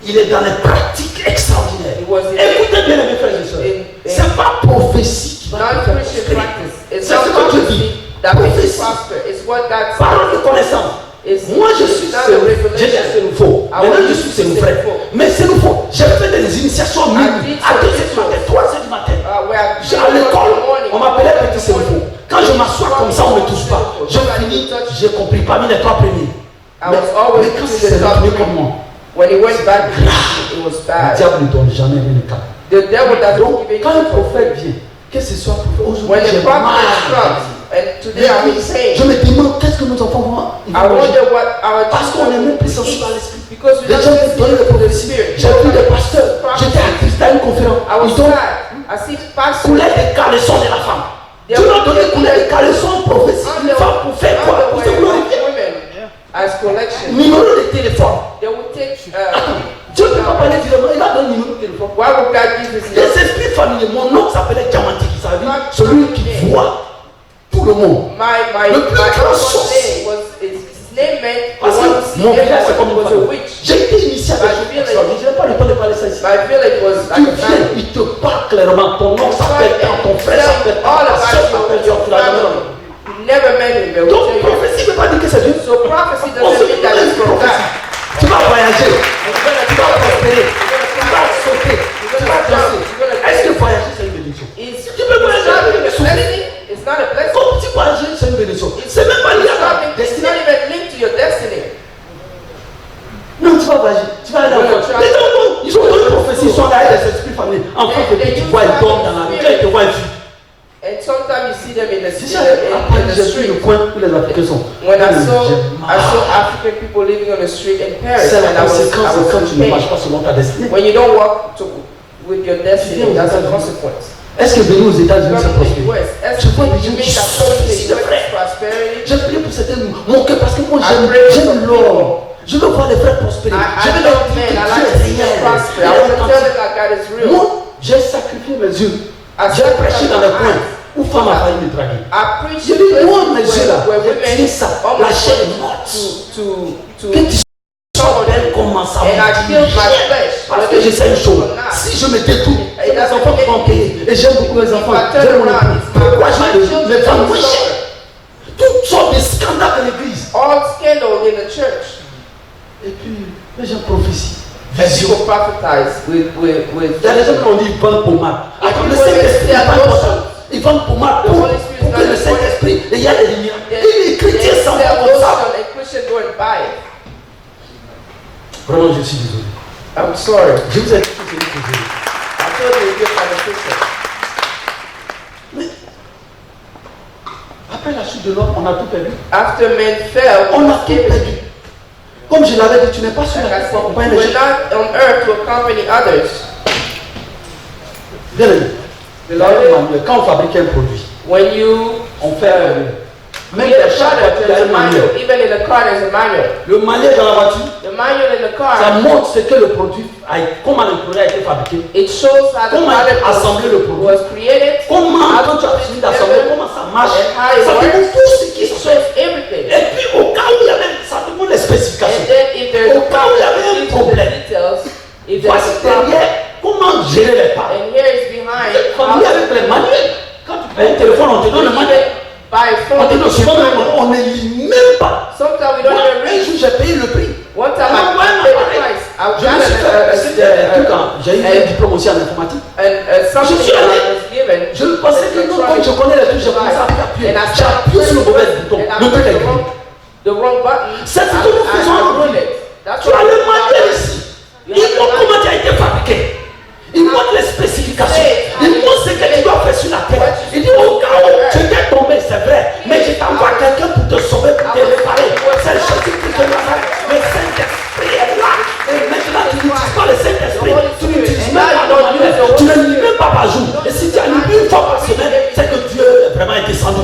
Il est dans les pratiques extraordinaires. He was in Écoutez bien mes frères et sœurs. C'est pas prophétie qui va te faire non-Christian prospérer. practice. It's C'est not ce que Dieu prophecy dit. that makes you Prophétie. prosper. It's what God Parole de says. connaissance. It's Moi je suis not a Sénoufo. J'étais revelation. Sénoufo. Maintenant je suis Sénoufrère. Mais Sénoufo, j'ai fait des initiations à 2 h du matin, 3 h du matin. Where I J'ai à l'école, on m'appelait petit Sénoufo. Quand je m'assois comme ça, on ne me touche pas. Je finis, j'ai compris parmi les 3 premiers. I was always Mais quand in c'est the top revenu three. comme moi, When he went back, it was le bad. diable ne donne jamais rien de cap. The devil doesn't Donc, give quand un anything. prophète vient, que ce soit prophète, When aujourd'hui the j'ai prophet mal. comes, and today I'm in Je pain, me demande qu'est-ce que nos enfants vont I wonder what our parce qu'on est même children plus will sensible à eat. l'esprit. Because we Les don't gens listen qui donnent le to the prophétie. spirit. J'ai vu des pasteurs. J'étais assisté à une conférence. I was Ils ont sad. I see pastors. coulé des caleçons de la femme. They Tu leur will- donnes couler des caleçons prophétie. on Une the- femme pour faire quoi? Pour se underwear glorifier. of women as collection. Numéro de téléphone. They will take. Dieu ne peut pas parler directement. Il a donné le numéro de téléphone. Why would God give this Les name? esprits familiers. Mon oncle s'appelait Diamantique. Ça veut dire celui qui voit tout le monde. My Le plus grand uncle's sorcier. name was his name meant the Parce one who que sees mon village c'est everyone comme was une a famille. witch. J'ai été initié à des choses extraordinaires. Je n'ai pas le temps de parler ça ici. My village was Tu like a viens, family. il te parle clairement. Ton oncle s'appelle tant, ton frère s'appelle tant, All ta about soeur s'appelle your tant, tu l'as jamais family. nommé. You never met him, but we'll Donc, tell you. prophétie ne veut pas dire que c'est Dieu. So prophecy On se doesn't mean that connaît it's from God. prophétie. Tu vas voyager, tu vas prospérer, tu vas sauter, tu vas danser. Est-ce que voyager c'est une bénédiction? It's Tu peux voyager not avec even des a souffles. blessing. It's not a blessing. Comme tu voyages, c'est une bénédiction. C'est même pas lié à ta It's destinée. not even linked to your destiny. Non, tu vas voyager, tu vas aller en France. Les gens, non, ils ont donné une prophétie, ils sont là avec des esprits familiers. En France, depuis tu vois, ils dorment dans la rue. Quand ils te voient, ils fuient. And sometimes you see them in the, C'est in ça, the, après, in the j'ai vu le street. coin où les Africains sont. When I J'ai saw mal. African people living on the street in Paris, C'est la and I conséquence de was quand tu ne in marches pain. pas selon ta destinée. When you don't walk with your destiny, that's a consequence. Est-ce que venir aux États-Unis, c'est Coming to the prospérer? West, as Je vois des you gens qui mean that sont coming to ici, the de West frères. is prosperity. J'ai prié pour certains, mon cœur, parce que moi I pray for j'aime some l'or. Je veux voir les frères prospérer. Je I veux love leur dire men. I que like to Dieu see est them prosper. I réel. want to tell them that God is real. Moi, j'ai sacrifié mes yeux. I J'ai prêché dans les sacrificed my coins eyes. où femme a failli me draguer. I preach J'ai dit, moi, mes places yeux là, where j'ai women dit ça, la almost chair wanted morte. to Que tu sois belle, commence à and I killed my flesh. Parce que je sais une chose, si je me détourne, c'est mes enfants qui vont payer. Et j'aime beaucoup mes enfants. J'aime mon époux. Pourquoi je me femmes moins chères? Toutes sortes de scandales de l'église. All scandal in the church. Et puis, les gens prophétient. And Vision. people prophesize with Il y a des gens qui ont dit ils vendent pommade. Yeah, Attends, le people Saint-Esprit say n'est pas lotion. important. Ils vendent pommade The pour Holy Spirit is que not le important. Saint-Esprit, et il y a des lumières. They Et les chrétiens s'en sell vont comme ça. lotion and Christians go and buy it. Vraiment, je suis désolé. I'm sorry. Je vous ai dit que c'est une chose. I told you to get by the Christian. Mais après la chute de l'homme, on a tout perdu. After men fell, On a tout perdu. Comme je l'avais dit, tu n'es pas sur like la I terre said, pour accompagner les we're gens. not on earth to accompany others. Bien aimé. De la même manière, quand on fabrique un produit, When you on fait même get a dans chaque product, voiture, il y a there's un a manual. manuel. Even in the car, there's a manual. Le manuel dans la voiture, The manual in the ça car, montre ce que le produit comment le produit a été fabriqué. it shows how the Comment product assembler le produit. was created, Comment, how quand tu to as put fini it d'assembler, together, comment ça marche. and how it Ça te works. montre tout ce qui It se fait. shows everything. Et puis, au cas où il y avait, ça te montre les And spécifications. then if there's Au cas où il y avait un into the problème, details, if there's voici a problem, derrière comment gérer les parts. and here is behind Comme il y avec les manuels. Quand tu prends un téléphone, on te donne le manuel. by On phone. te donne souvent, on ne lit même pas. Sometimes we don't Moi, even un read. jour, j'ai payé le prix. One time Ah, I ouais, paid the pareil. price. I Je me suis fait c'était un truc, hein. J'ai eu un diplôme aussi en informatique. something Je suis that allé. I was given. Je pensais que non, comme je connais les touches, j'ai commencé à appuyer. And I J'ai appuyé sur le mauvais bouton. and I Le truc est pressed gris. the wrong button. C'est ce que nous faisons I aujourd'hui. ruined it. That's Tu as what le we manuel do. ici. Il montre comment tu as été fabriqué. Il montre les spécifications. Il montre ce que tu dois faire sur la terre. Il dit au cas où tu t'es tombé, c'est vrai. Mais je t'envoie quelqu'un pour te sauver, pour te réparer. C'est Jésus-Christ de Nazareth. Le Saint-Esprit est là. Et maintenant, tu n'utilises pas le Saint-Esprit. Tu n'utilises même pas vraiment est descendu.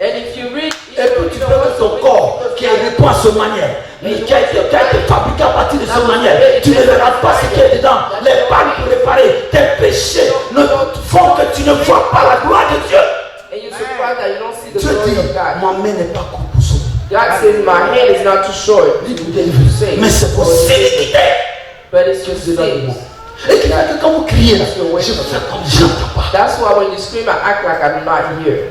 And if you read, Et puis tu vois que ton corps qui répond à ce manière, qui a été fabriqué à partir de cette manière, tu ne verras pas ce qui est dedans. Les balles pour réparer tes péchés ne font que tu ne vois pas la gloire de Dieu. and you're surprised that you don't see the Dieu glory dit, of God. ma main n'est pas courte pour sauver. God says, my hand is not too short to save, Mais c'est pour s'iniquité. but it's your sins. Et qui fait que quand vous criez là, je fais comme j'entends pas. That's why when you scream, I act like I'm not here.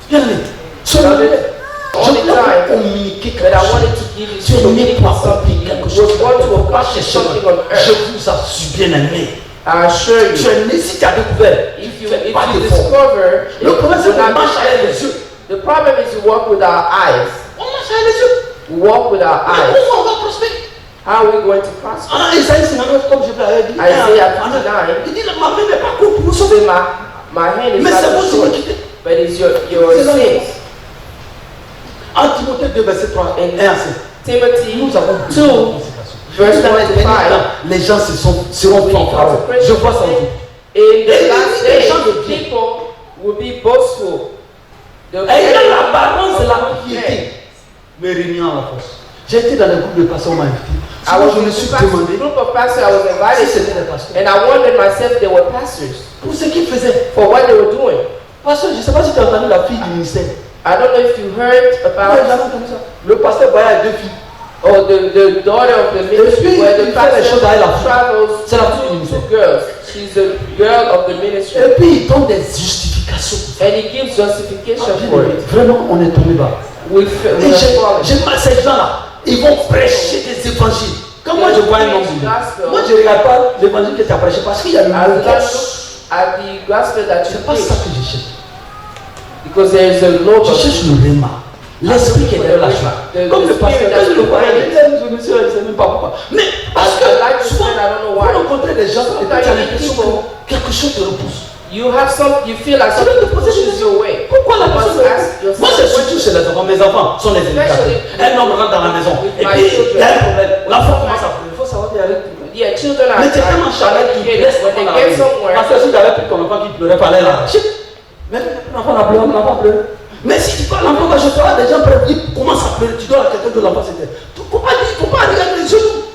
Bien aimé, je voulais communiquer But quelque I chose. wanted to give you Tu something, n'es pas compris quelque chose. was going to Pas accomplish chercher. something on Je earth. vous assure, bien aimé. I assure Tu you, es né si tu as découvert. if you Fais pas d'effort. discover, Le problème c'est you're qu'on not marche avec les yeux. the problem is we walk with our eyes. On marche avec les yeux. We walk with our Mais eyes. comment on va prospérer? How are we going to prosper? Ah, Isaïe 59, comme je vous l'avais dit. Isaiah 59. Il dit, ma main n'est pas courte pour vous Say, sauver. my hand is Mais c'est not votre too short, iniquité. but it's your C'est là. sins. En Timothée 2, verset 3 et 1 à 7. Timothy Nous avons 2, verse 1 to 5. Les gens seront fanfarons. Je vois ça en vous. In the Et last les days, gens de Dieu. people will be boastful. They'll be Ayant l'apparence de la of piété, mais régnant à la force. J'ai été dans le group de pasteurs, on m'a invité. I Souvent, was je in me suis a demandé group of pastors I was si invited c'était to, des pasteurs. and I wondered myself they were pastors Pour ce qu'ils faisaient. for what they were doing. Pasteur, je ne sais pas si tu as entendu la fille du ministère. I don't know if you heard Ouais, about jamais entendu ça. Le pasteur voyait deux filles. or the daughter of the ministry puis, where the il fait les choses pastor avec la fille. travels C'est la fille du two ministère. girls. She's the girl of the ministry, Et puis, il donne des justifications. and he gives justification for it. Vraiment, on est tombé bas. We Et are fallen. j'aime ces gens-là. Ils vont prêcher des évangiles. Quand moi je vois un homme de Dieu, moi je ne regarde pas l'évangile que tu as prêché parce qu'il y a le I mot look at the gospel that you c'est pas ça preach, que je cherche. because there is a Je logos. cherche le réma. L'esprit qui est derrière la chose. Comme le pasteur, quand je le vois, je ne sais même pas pourquoi. Mais parce que souvent, vous rencontrez des gens et tu as l'impression que quelque chose te repousse. You have some, you feel like something pushes you away. Pourquoi la You must personne ask yourself, moi c'est surtout chez les enfants. Mes enfants sont les éducateurs. Un homme rentre dans la maison et puis il y a un problème. L'enfant commence à pleurer. Il faut savoir qu'il y a un problème. yeah, children are Mais tu es tellement charnel qu'il educated. laisse When l'enfant they dans la get maison. somewhere, Parce que si tu avais pris ton enfant qui pleurait, fallait l'arracher. Mais l'enfant a pleuré, l'enfant pleure. Mais si tu parles l'enfant va chez toi, des gens pleurent, ils commencent à pleurer, tu dois à quelqu'un de l'enfant c'était. Il ne faut pas regarder les genoux.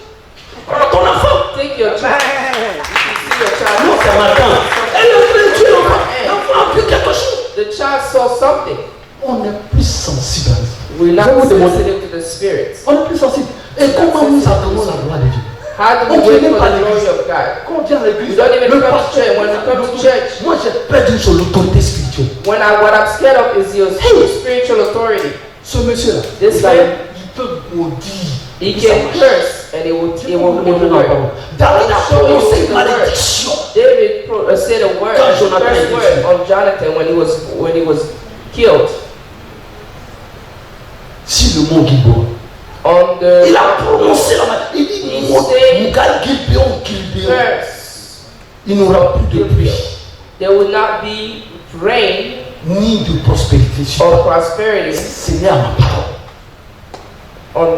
Prends ton enfant. take your child. You can see your child. Non, c'est marquant. Et le frère tue l'enfant. L'enfant a pris quelque chose. The child saw something. On est plus sensible. We're Je not vais vous demander. sensitive to the spirits. On est plus sensible. Et comment nous attendons la gloire de Dieu? How do On we wait vient for pas à the glory l'église. of God? Quand on vient à l'église, We don't even le come to pasteur, church. When we come to church, moi j'ai peur d'une chose, l'autorité spirituelle. what I'm scared of is your spiritual authority. Ce monsieur-là, This man, il peut maudire. he can curse and it will work. David a prononcé une malédiction. David said a word, Quand a Jonathan first était word tué. on Jonathan when he was killed. Si le mot Gilboa, On the il a prononcé la malédiction. Il dit, Mougal Gilbéon, curse, il n'aura plus de pluie, there will not be rain ni de prospérité. or prosperity Seigneur, ma parole.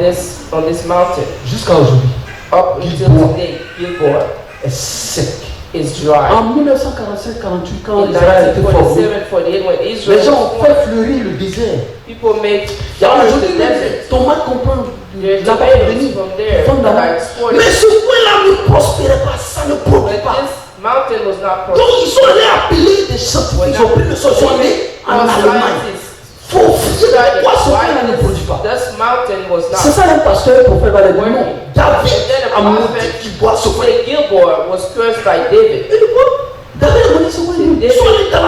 on this mountain. Jusqu'à aujourd'hui, Up until Gilboa today, Gilboa est sec. is dry. En 1947-48, quand In Israël était formé, 1947-48, when les Israel gens was ont formed, fait fleurir le désert. people made Il y a flowers aujourd'hui the desert. tomates qu'on prend There's là-bas tomatoes venir. from there Fondent that là-bas. are exported. Mais ce coin-là ne prospérait pas, ça ne produit But pas. this mountain was not Donc prosperous. ils sont allés appeler des scientifiques, ils ont pris le sol, ils sont allés en Allemagne. Faut fouiller pourquoi ce coin-là ne produit pas. This mountain was C'est not. ça un pasteur et prophète va dire non. David a maudit qui boit ce coin. Say Gilboa was cursed by David. Et du coup, David a maudit ce coin. Ils sont allés dans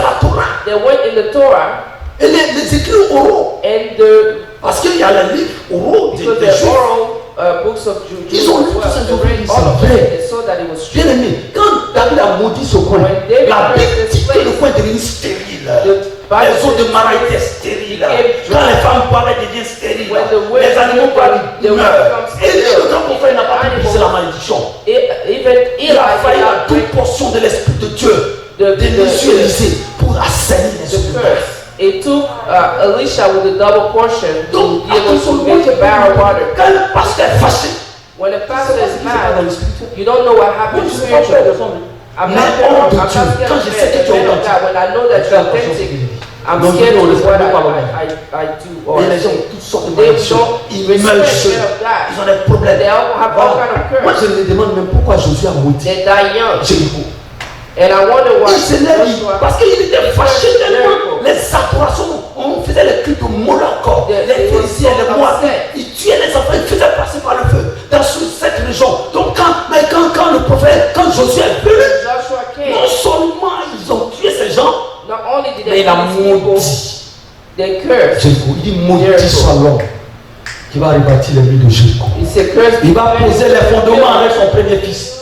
la Torah. They went in the Torah Et les écrits oraux. and Parce qu'il y a les livres oraux des because the Juifs. oral books of Jude Ils ont lu tout ça, ils ont dit, all of c'est it. vrai. They saw that it was true. Bien aimé, quand David a maudit ce coin, When David la Bible cursed dit this que le place, coin devenu stérile. the Bible Les eaux de says Mara étaient stériles. became Quand les femmes boivent, elles deviennent stériles. When the women Les animaux boivent, they ils meurent. become Et lui, sterile. le grand prophète n'a pas pu briser la malédiction. Even Il a failli Eli à toute portion de l'Esprit de Dieu, des messieurs Élysée, pour assainir les the eaux de curse. It took Elisha with a double portion to Donc, be able to make a barrel water. quand le pasteur est fâché, When a pastor is c'est pas dans mad, le spirituel. you don't know what Moi, happened je ne sais pas faire de spiritually. son. I'm Mais not hors de I'm not Dieu, scared quand of je sais que man, tu es the man of God. authentique, When I know that fais you're attention à ce que authentic, je dis. I'm Donc, scared nous, on of laisse what pas parler. I do or Et I les gens say. ont toutes sortes de They maladies. don't Ils respect meurent the seuls. man of God. Ils ont des problèmes. They all have all kind of Moi, curse. je me demande même pourquoi Josué a monté They die young. Jéricho. And I wonder why Il se lève, Joshua- parce qu'il était fâché tellement. Jericho. Les adorations, on faisait les cultes de Moloch, les Philistins, les Moabites. Ils tuaient les enfants, ils faisaient passer par le feu dans cette région. Donc quand le prophète, quand Josué est venu, Joshua came. non seulement ils ont tué ces gens, Not only did mais they il a kill these people, maudit they cursed. Jéricho. Il dit maudit soit l'homme qui va rebâtir les murs de Jéricho. He said, cursed Il va be the poser les man fondements avec son premier fils.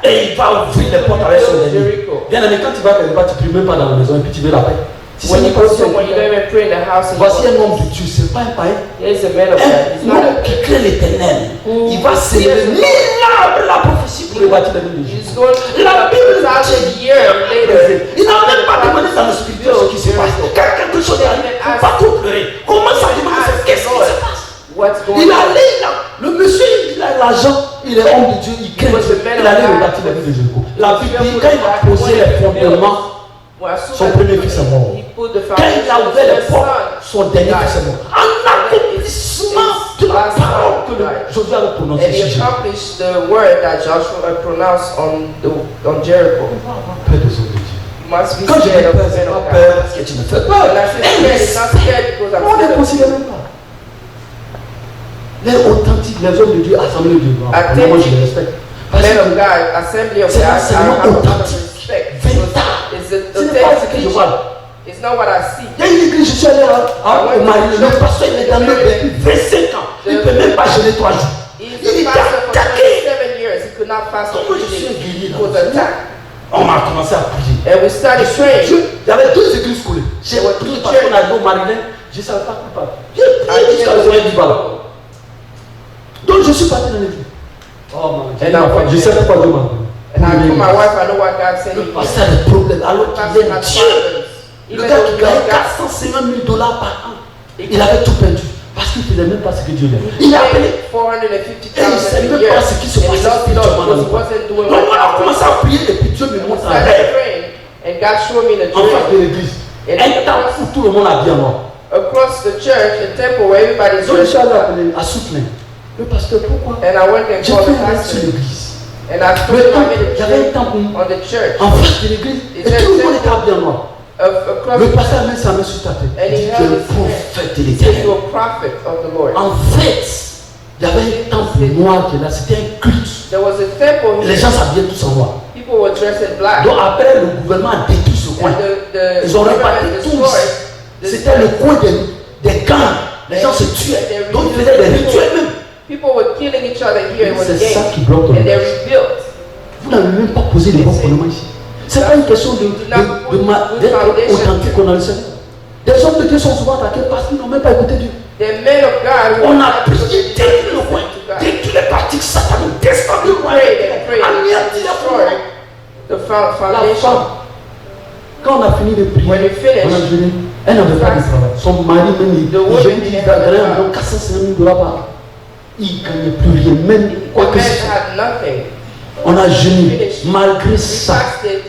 Et il va ouvrir les portes avec son dernier. Jericho. Bien aimé, quand tu vas quelque part, tu ne pries même pas dans la maison et puis tu veux la paix. Si c'est When you pas go si somewhere, you don't even pray in the house. And voici un homme de Dieu, ce n'est pas un païen. There's a man of God. He's Un not homme qui crée l'éternel. Il va s'élever. Il a la prophétie pour rebâtir les murs de Jésus. He's going La Bible 1,000 years later. il n'a même pas demandé dans le spirituel ce qui se passe. Quand quelque chose arrive, il ne faut pas trop pleurer. Comment ça demande qu'est-ce qui se passe? What's going Il on? allait là. Le monsieur, il a l'argent, il est homme de Dieu, il crée. Il allait rebâtir les murs de Jéricho. La Bible dit, quand il a posé les fondements, son premier fils est mort. Quand il a ouvert les portes, son dernier fils est mort. Un accomplissement de la parole que Josué avait prononcée And he sur Jéricho. accomplished the word that Joshua pronounced on Jericho. Peur des hommes de Dieu. You must be Quand je dis scared of peur, the c'est man pas of peur God. parce que tu me fais When peur. I say scared, it's not scared because I'm On ne scared of considère you. même pas. Les authentiques, les hommes de Dieu, assemblés de Dieu. Moi, je les respecte. Parce Men que of God, assembly of c'est God, I l'enseignement have a lot of authentique. respect. Véritable. It's ce n'est pas ce que je vois. It's not what I see. Il y a une église, je suis allé au Mali, le pasteur il est dans le depuis 25 ans. Il ne peut même pas jeûner 3 jours. He's Il est a pastor for attaqué. 27 years. He could not fast for Comment je 3 suis days. guéri He là? was attacked. On m'a commencé à prier. And we started praying. Il y avait 2 églises collées. J'ai prié parce qu'on a dit au Marilyn, je ne savais pas coupable. J'ai prié jusqu'à le soleil du ballon. Donc je suis parti dans l'église. Oh mon Dieu, je sais pas quoi demander. And I told my wife, I know what God sent Le me. pasteur a des problèmes alors qu'il est Pastor has Dieu. problems. Le Even gars though qui he gagnait loves God, 450 000 dollars par an, il avait tout perdu parce qu'il ne faisait même pas ce que Dieu lui a dit. Il he a appelé. paid $450,000 Et il ne savait a même year. pas ce qui se And he passait lost it all spirituellement dans because le he corps. wasn't doing Donc what on a God commencé wanted. à prier et puis Dieu me We montre un started rêve praying, and God showed me the en face de dream. l'église. Un temple où tout le monde habillé en noir. Across the church, a temple where everybody's Donc je suis allé dressed up. appeler à soutenir. Le pasteur, pourquoi? And I went and J'ai called fait the un rêve sur pastor. l'église. And I told him I made a Il y avait un dream temple on the church. en face de l'église et tout le monde était habillé en noir. Across Le the pasteur a mis sa main sur ta tête. And Il dit he que held le his prophète de He said, l'éternel. you're a prophet of the Lord. En fait, il y avait un temple noir qui est là, c'était un culte. There was a temple Les here. gens s'habillaient tous en noir. People were dressed in black. Donc après, le gouvernement a détruit ce coin. And the Ils ont government réparti tous. destroyed the C'était le coin des gangs. Les gens se tuaient. Donc ils faisaient des rituels même. People were killing each other here. It was C'est ça gangs. qui bloque ton And they église. rebuilt. Vous n'avez même pas posé les bons fondements ici. Ce n'est pas une question d'être authentique qu'on a le Seigneur. Des hommes de Dieu sont souvent attaqués parce qu'ils n'ont même pas écouté Dieu. The men of God who On a were prié, détruit le coin, to God. détruit les pratiques sataniques, descendu le coin, Prayed and prayed and anéanti les destroyed fondements. the La foundation. femme, quand on a fini de prier, When we finished, on a jeûné, elle n'avait pas de travail. Son mari même, il gagnait environ 450 000 dollars par an. Il ne gagnait plus rien, même quoi the que men ce soit. had nothing. On a jeûné. Finished. Malgré We ça, fasted.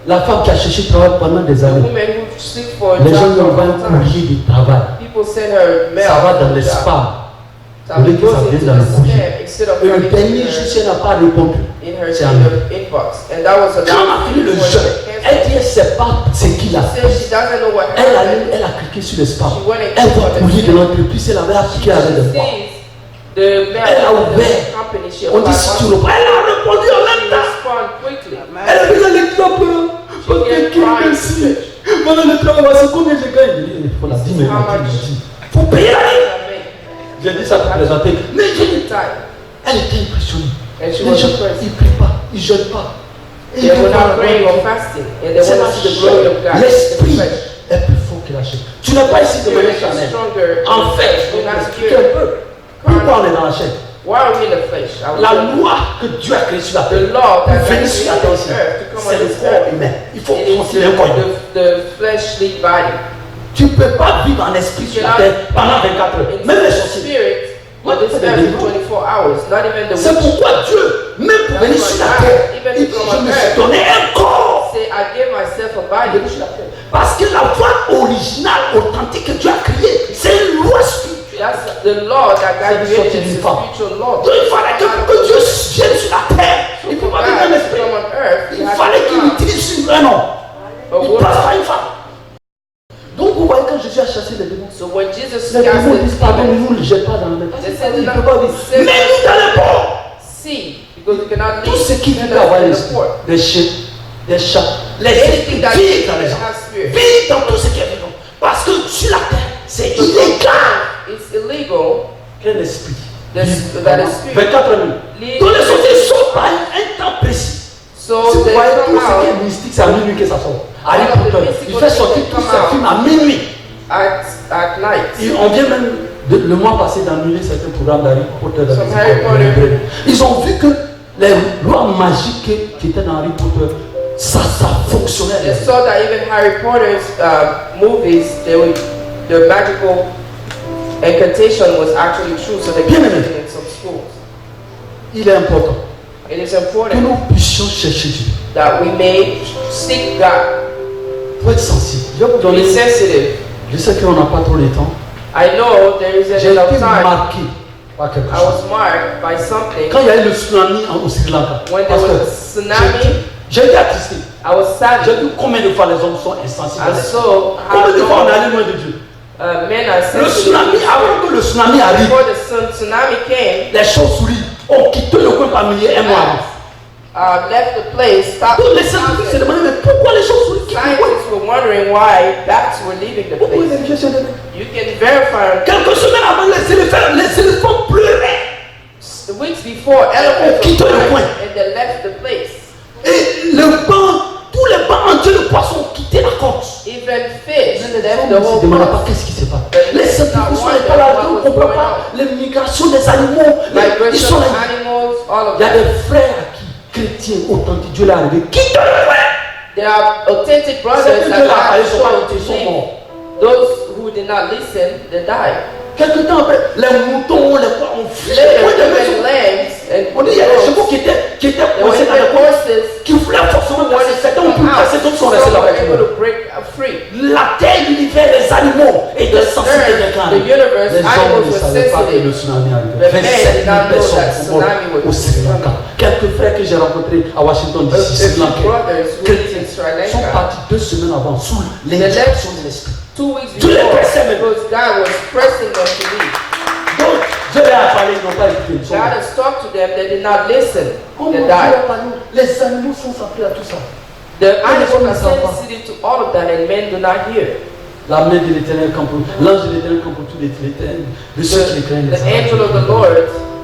la femme qui a cherché travail pendant des The années, woman who sleep for a les gens job lui for a envoient long un time. courrier de travail. People send her mail. Ça va dans for a les job. spams. So Au lieu it que ça goes vienne into dans le the courrier. spam instead of Et le coming dernier in jour, her, si elle n'a pas répondu, c'est un homme. inbox. And that was a Quand on a fini le jeûne, elle dit elle ne sait pas ce qu'il a She fait. said she doesn't know what Elle happened. a cliqué sur les spams. She went and Elle clicked voit on the courrier de spam. l'entreprise, elle avait appliqué avec des fois. Sees the mail Elle a of the ouvert. company she On dit applied si tu on. le Elle a répondu en She même temps. respond quickly. Elle a mis l'exemple. Parce que qui me suit. Pendant le travail, c'est combien je gagne? Il faut la 10 000. Il faut payer la vie. J'ai dit ça pour présenter. Mais j'ai dit, elle était impressionnée. And she Les was gens, impressed. ils ne prient pas, ils ne jeûnent pas. Et They ils were vont not pas praying voir. or fasting. And they C'est want la to see the glory of God. chair. L'esprit The flesh. est plus fort que la chair. Tu n'es pas ici de Spirit manière is charnelle. stronger En than fait, flesh. je vais We're not t'expliquer un spirit. peu. Pourquoi on est dans la chair? Why are we in the flesh? I will La tell you. loi que Dieu a créée sur la terre, The law that pour venir God sur la created terre on ici, earth to come c'est on le this corps earth. humain. Il faut It is considérer un corps humain. the fleshly body. Tu ne peux pas vivre en esprit sur la terre pendant 24 heures. In Même les the sorciers. spirit, But this earth is 24 hours, not even the C'est week. pourquoi Dieu, même pour venir sur la terre, il dit, je me suis donné un corps. Say, I gave myself a body. Parce que la voix originale, authentique que Dieu a créée, c'est une loi spirituelle. That's the law that God created. It's a spiritual law. Donc il fallait que Dieu vienne sur la terre. Il ne peut pas venir dans l'esprit. Come on earth. Il fallait qu'il utilise un homme. Il ne passe pas une femme. Donc vous voyez quand Jésus a chassé les démons. So when Jesus Les démons cast disent the pardon, demons, nous ne le jetons pas dans le they nez. said, Il ne "Do peut pas not vivre. save Mais nous dans le port. sea, because we cannot Tout live ce qui in veut avoir the l'esprit, port." des chiens, des chats, les Anything esprits that vivent dans les gens. has spirit. Vivent dans tout ce qui est vivant. Parce que sur la terre, c'est illégal. It's illegal. Quel esprit? That is spirit. 24 minutes. Donc les sorties sont par un temps précis. So Si vous they voyez come tout ce qui est out mystique, c'est à minuit que ça sort. Harry Potter, il fait sortir tous ses films à minuit. at night. On vient même le mois passé d'annuler certains programmes d'Harry Potter. Some Harry Potter. Ils ont vu que les lois magiques qui étaient dans Harry Potter, ça fonctionnait. They saw that even Harry Potter's movies, the magical incantation was actually true, so they Bien kept aimé. it in some schools. Il est important It is que important nous puissions chercher Dieu. that we may seek God, Pour être sensible. Je vais vous be donner. sensitive. Je sais qu'on n'a pas trop de temps. I know there isn't J'ai enough été time. marqué par quelque I chose. was marked by something Quand il y a eu le tsunami au Sri Lanka, when there parce was a que tsunami. j'ai été attristé. I was J'ai sad, vu combien de fois les hommes sont insensibles. and so Combien de fois on est how allé loin de Dieu. men are Le tsunami, sensitive. avant que le tsunami arrive, Before the tsunami came, les chauves-souris ont quitté le coin par milliers un mois avant. left the place, stopped Donc the les scientifiques se process. demandaient, mais pourquoi les chauves-souris quittent le coin? Scientists were wondering why bats were leaving the Vous pouvez place. vérifier sur Internet. You can verify. Quelques semaines avant, les éléphants pleuraient. The weeks before, elephants Quitte were le coin. crying and they left the place. Et tous les bancs entiers de poissons ont quitté la côte. Even fish Mais les left hommes the ne se whole demandaient pas coast. qu'est-ce qui se passe. Les scientifiques sont pas là, on ne comprend pas les migrations des animaux. Ils Migration sont of là. animals, all of Il y a that. des frères à qui, chrétiens, authentiques, Dieu l'a arrivé. Quitte le coin. There are authentic C'est brothers que that Dieu l'a God arrivé, ils sont showed to morts. leave. Those who did not listen, they died. Quelque temps après, les moutons, les pois ont fui. Later, On even lambs dit, il y a des chevaux qui étaient there were coincés dans les even coins, horses qui voulaient forcément who passer. wanted to Certains ont pu come out. passer, d'autres sont Some restés were là-bas. able to break free. La terre, l'univers, les animaux étaient The sensibles earth, des the cannes. universe, Les hommes animals ne were savaient pas que le sensitive. tsunami The arrivait. men 27 did 000 not know personnes that sont mortes tsunami was au Sri Lanka. Quelques frères que j'ai rencontrés à Washington A DC, Sri few Lankais, brothers who lived in Sri sont Lanka, partis 2 semaines avant sous l'injection de l'esprit. 2 weeks Tous les before, personnes- because God was pressing them to leave. Donc, Dieu leur a parlé, ils n'ont pas écouté. Ils sont God has talked to them, they did not listen. Comment They Dieu leur died. a parlé? Les animaux sont sensibles à tout ça. The animals ne are savent pas. sensitive to all of that, and men do not hear. La main de l'éternel campe pour l'ange de l'éternel campe pour tous les l'éternel de ceux qui les craignent. The angel of the Lord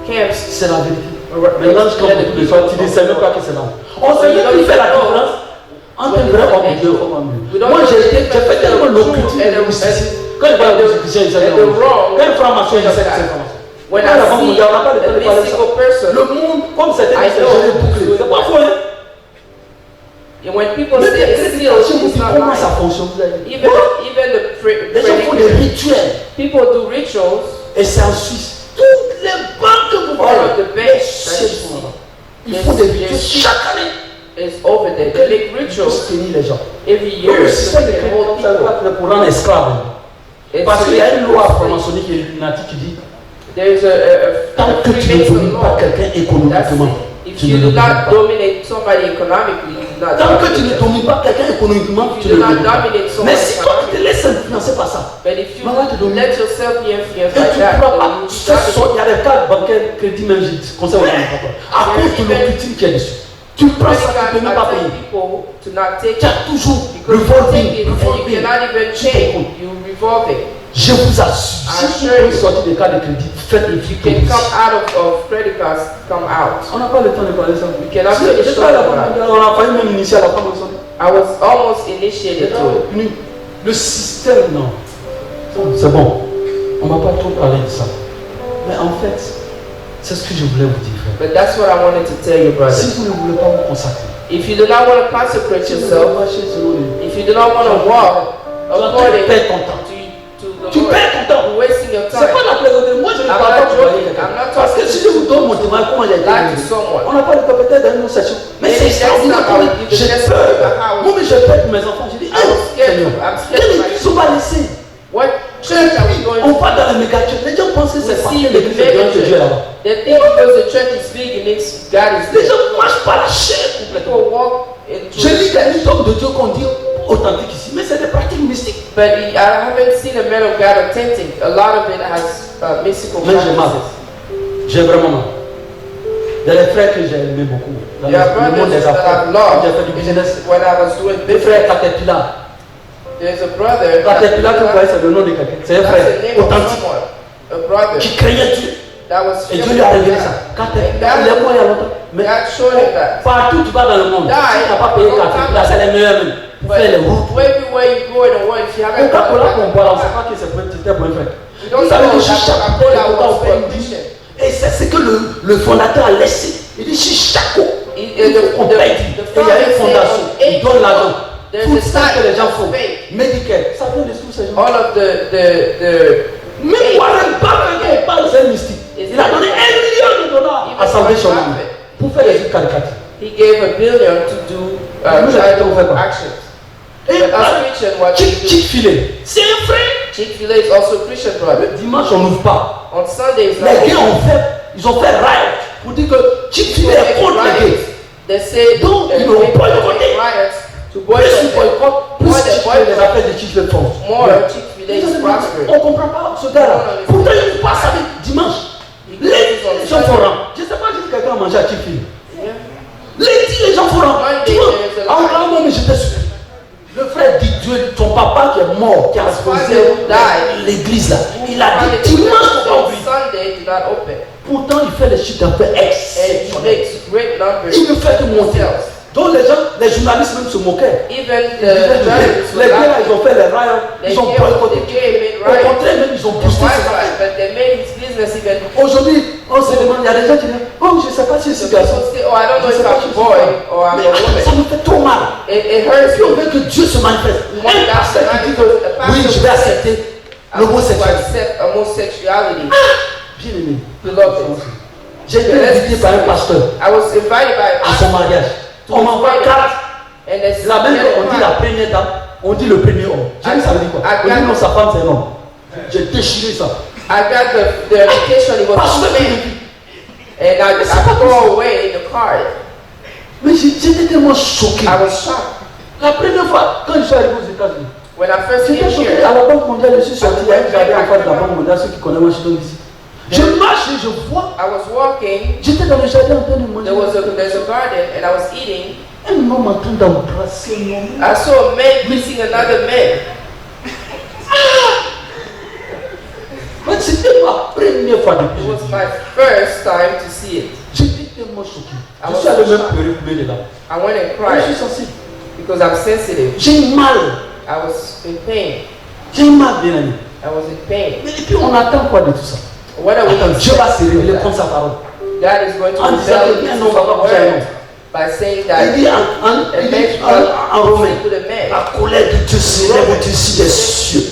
camps. C'est la vérité. Mais l'ange campe pour tous les autres, tu ne sais même pas que c'est l'ange. On sait même plus faire la différence entre un vrai homme et Dieu homme en mieux. Moi j'ai fait tellement l'occultisme et le mysticisme. Quand il parle de mysticisme, il sait que quand il prend ma chose, il sait que c'est comment. When Quand la I femme see mondiale, on n'a pas le temps de a parler de ça. mystical person, Le monde, comme c'était I des know. gérés bouclés, c'est pas faux. Hein? and when people Mais say les it's chrétiens, sealed, vous it's dites not comment ça lying. fonctionne. Vous avez dit, Even the les gens font des predicators, rituels. people do rituals. Et c'est en Suisse. Toutes les banques que vous All of voyez, the les banks sièges that sont là-bas. you Ils font des see, rituels chaque année. is over there. They make Pour rituals tenir les gens. every Donc, year le so système they de can hold création, ça people. va être pour rendre esclaves. It's Parce qu'il y a une loi so franc-maçonnique et illuminati qui dit there's tant que tu ne domines pas quelqu'un That's économiquement, it. If tu you ne do le not domines pas. dominate somebody economically, you do not Tant que tu ne dominate them. domines pas quelqu'un économiquement, If tu you ne do le not domines pas. dominate Mais somebody si toi tu te economically, laisses influencer par ça, but if you Maman te domine. let yourself be influenced et by tu that, ne crois pas, then you tu sais, il y a des cartes bancaires, crédit même, conseil aux gens, à cause de l'occultisme qui est dessus. Tu prends ça, tu ne peux même pas I payer. tell people to not take Tu it as toujours because you take it and you revolving. cannot even change. You revolve it. Je vous assure, si vous pouvez sortir des cartes de crédit, faites le You vite. can come out of credit cards, come out. On n'a pas le temps de parler de ça. We cannot finish On talking about it. a failli même initier à la femme ensemble. I was almost initiated to it. Le système, non. C'est bon. On ne va pas trop parler de ça. Mais en fait, c'est ce que je voulais vous dire, frère. But that's what I wanted to tell you, brother. Si vous ne voulez pas vous consacrer, If you do not want to consecrate si vous ne yourself, voulez pas marcher selon les... if you do not want to walk according Tu perds ton temps. to the Tu Lord, perds ton temps. you're wasting your C'est time. pas la plaisanterie. Moi, je ne I'm parle pas not pour voyer joking. quelqu'un. donne mon témoignage, comment j'ai été Lie to élevé. someone. On n'a pas le peut-être dans une autre session. Mais Maybe c'est next extraordinaire. time I will give the J'ai testimony about how peur. Moi, mais j'ai peur pour mes enfants. J'ai dit, I was scared. Seigneur, I'm scared quelle for my église on va laisser? What church are we going On to? va dans les méga-churches. Les gens pensent que We c'est parce see que the l'église est grande que Dieu est mega là-bas. church. They think because the church is big, it means God is Les there. gens marchent par la chair complètement. People walk into Je lis the church. des hommes de Dieu qu'on dit authentiques ici, mais c'est des pratiques mystiques. But I haven't seen a man of God authentic. A lot of it has mystical Mais j'ai mal. practices. J'ai vraiment mal. Il y a des frères que j'ai aimés beaucoup. Dans There are le monde brothers des that affaires. I've loved. J'ai fait du business. When I was doing Des frères business, Caterpillar. there's a brother. Caterpillar, que vous voyez, c'est le nom de quelqu'un. C'est un That's frère the name of authentique someone. A brother qui craignait Dieu. that was Et Dieu fearful lui a of révélé God. ça. And Caterpillar, il est mort il y a longtemps. Mais God showed him that. partout où tu vas dans le monde, si tu n'as pas payé Caterpillar, c'est les meilleurs même. Pour faire les routes. But everywhere you go in the world, if you haven't Coca-Cola qu'on boit là, on ne done sait pas que c'est pour un petit pour un frère. you don't Vous savez know que that Chichaco, Coca-Cola Coca was on for dit, Christian. et c'est ce que le fondateur a laissé. Il dit Chichaco. On paye. Et il y a une fondation. Il donne l'argent. There's Tout a ça que les gens side font. of faith. Médical. Ça vient de tous ces gens. All of the Même Warren Buffett, on parle, c'est un mystique. Il a donné $1 million à Salvation Army pour faire des trucs caricatures. he gave $1 billion to do charitable actions. Et But as Christian, what they do, Chick-fil-A, c'est un frère. Chick-fil-A is also a Christian brother. Le dimanche, on n'ouvre pas. On Sundays, Les gars ils ont fait riot pour dire que Chick-fil-A est contre les gays. they say Donc, they're ils n'ont making pas voté. riots to Plus ils boycott boycottent, plus More than Chick-fil-A, les boycott. affaires de Chick-fil-A font. more. Chick-fil-A is prospering. On ne comprend pas ce gars-là. Pourtant, il n'ouvre pas samedi, dimanche. Les gens font rang. Je ne sais pas si quelqu'un a mangé à Chick-fil-A. Yeah. Les gens font rang. Monday, Tu vois, there's a en line. grand moment, j'étais surpris. Le frère dit Dieu, ton papa qui est mort, qui a exposé l'église là, il a dit dimanche pour ouvrir. Sunday do not open. Pourtant, il fait les chiffres d'affaires And he exceptionnels. makes great numbers. Il ne fait que monter. himself. Donc les gens, les journalistes même se moquaient. Even Ils the disaient, journalists les were gars là, laughing. ils ont fait les riots, They ils ont gave boycotté. it Au right. contraire, même ils ont And boosté why ça. right? But they made his business even. Aujourd'hui, on se demande, il y a des gens qui disent, oh, je ne sais pas si c'est ce So garçon. people say, oh, I don't know Je if sais pas I'm si a c'est boy ça. or I'm Mais a woman. ça me fait trop mal. It hurts Puis on me. veut que Dieu se manifeste. We want Un God to pasteur qui dit que manifest. oui, je vais accepter I want to l'homosexualité. accept homosexuality. Bien aimé. Beloved. J'ai été invité par un pasteur I was invited by à son mariage. On m'envoie 4. and there's La même on dit la première dame, on dit le premier homme. J'ai dit ça veut dire quoi? On dit non, sa femme c'est un homme. J'ai déchiré ça. I got the invitation, it was Pasteur two qui men. me dit. And I throw away in the card. Mais j'étais tellement choqué. I was shocked. La première fois, quand je suis arrivé aux États-Unis, When I first j'étais came choqué. here, À la Banque mondiale, je suis sorti. Il y a un jardin en face de la Banque mondiale, ceux qui connaissent Washington DC. Je marche et je vois. I was walking, J'étais dans le jardin en train de manger. there's a garden and I was eating. Un homme en train d'embrasser un homme. I saw a man kissing another man. Mais c'était ma première fois It depuis. was my first time to see it. J'étais tellement choqué. I Je was suis allé so même shocked. pleurer de là. I went and Je suis cried sensible. because I'm sensitive. J'ai mal. I was in pain. J'ai mal, bien ami. I was in pain. Mais et puis on attend quoi de tout ça? What are we Attends, Dieu va se révéler expecting contre from sa parole. that? God is going to En disant reveal que bien his non, va pas bouger un word homme. by saying Il that dit a il man dit en Romain, to the man. la colère de Dieu s'élève au-dessus des cieux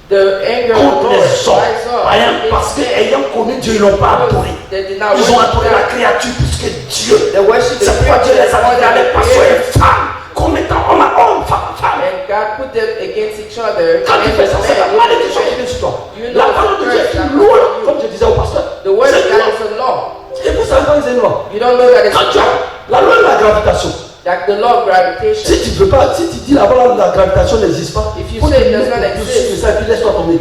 The anger of contre the Lord les rise hommes. Rien, up parce against men. qu'ayant connu Dieu, ils n'ont pas adoré. They did not Ils ont worship adoré la God. créature plus que Dieu. They worship the C'est pourquoi Dieu les a creature more mis than les the passions et creator. femmes, comme étant homme à homme, femme à femme. And God put them against each other. Quand tu man fais to ça, c'est la man, malédiction woman qui to vient man. sur toi. You know La the parole de Dieu curse est that une comes loi, from you. comme je disais au pasteur. The word C'est of une God loi. is a law. Et vous savez pas que c'est une loi. You don't know that it's Quand tu a as la loi de la gravitation, like the law of gravitation. si tu veux pas, si tu dis là-bas la gravitation n'existe pas, If you faut say te it does mettre not dessus de exist, ça et puis laisse-toi tomber.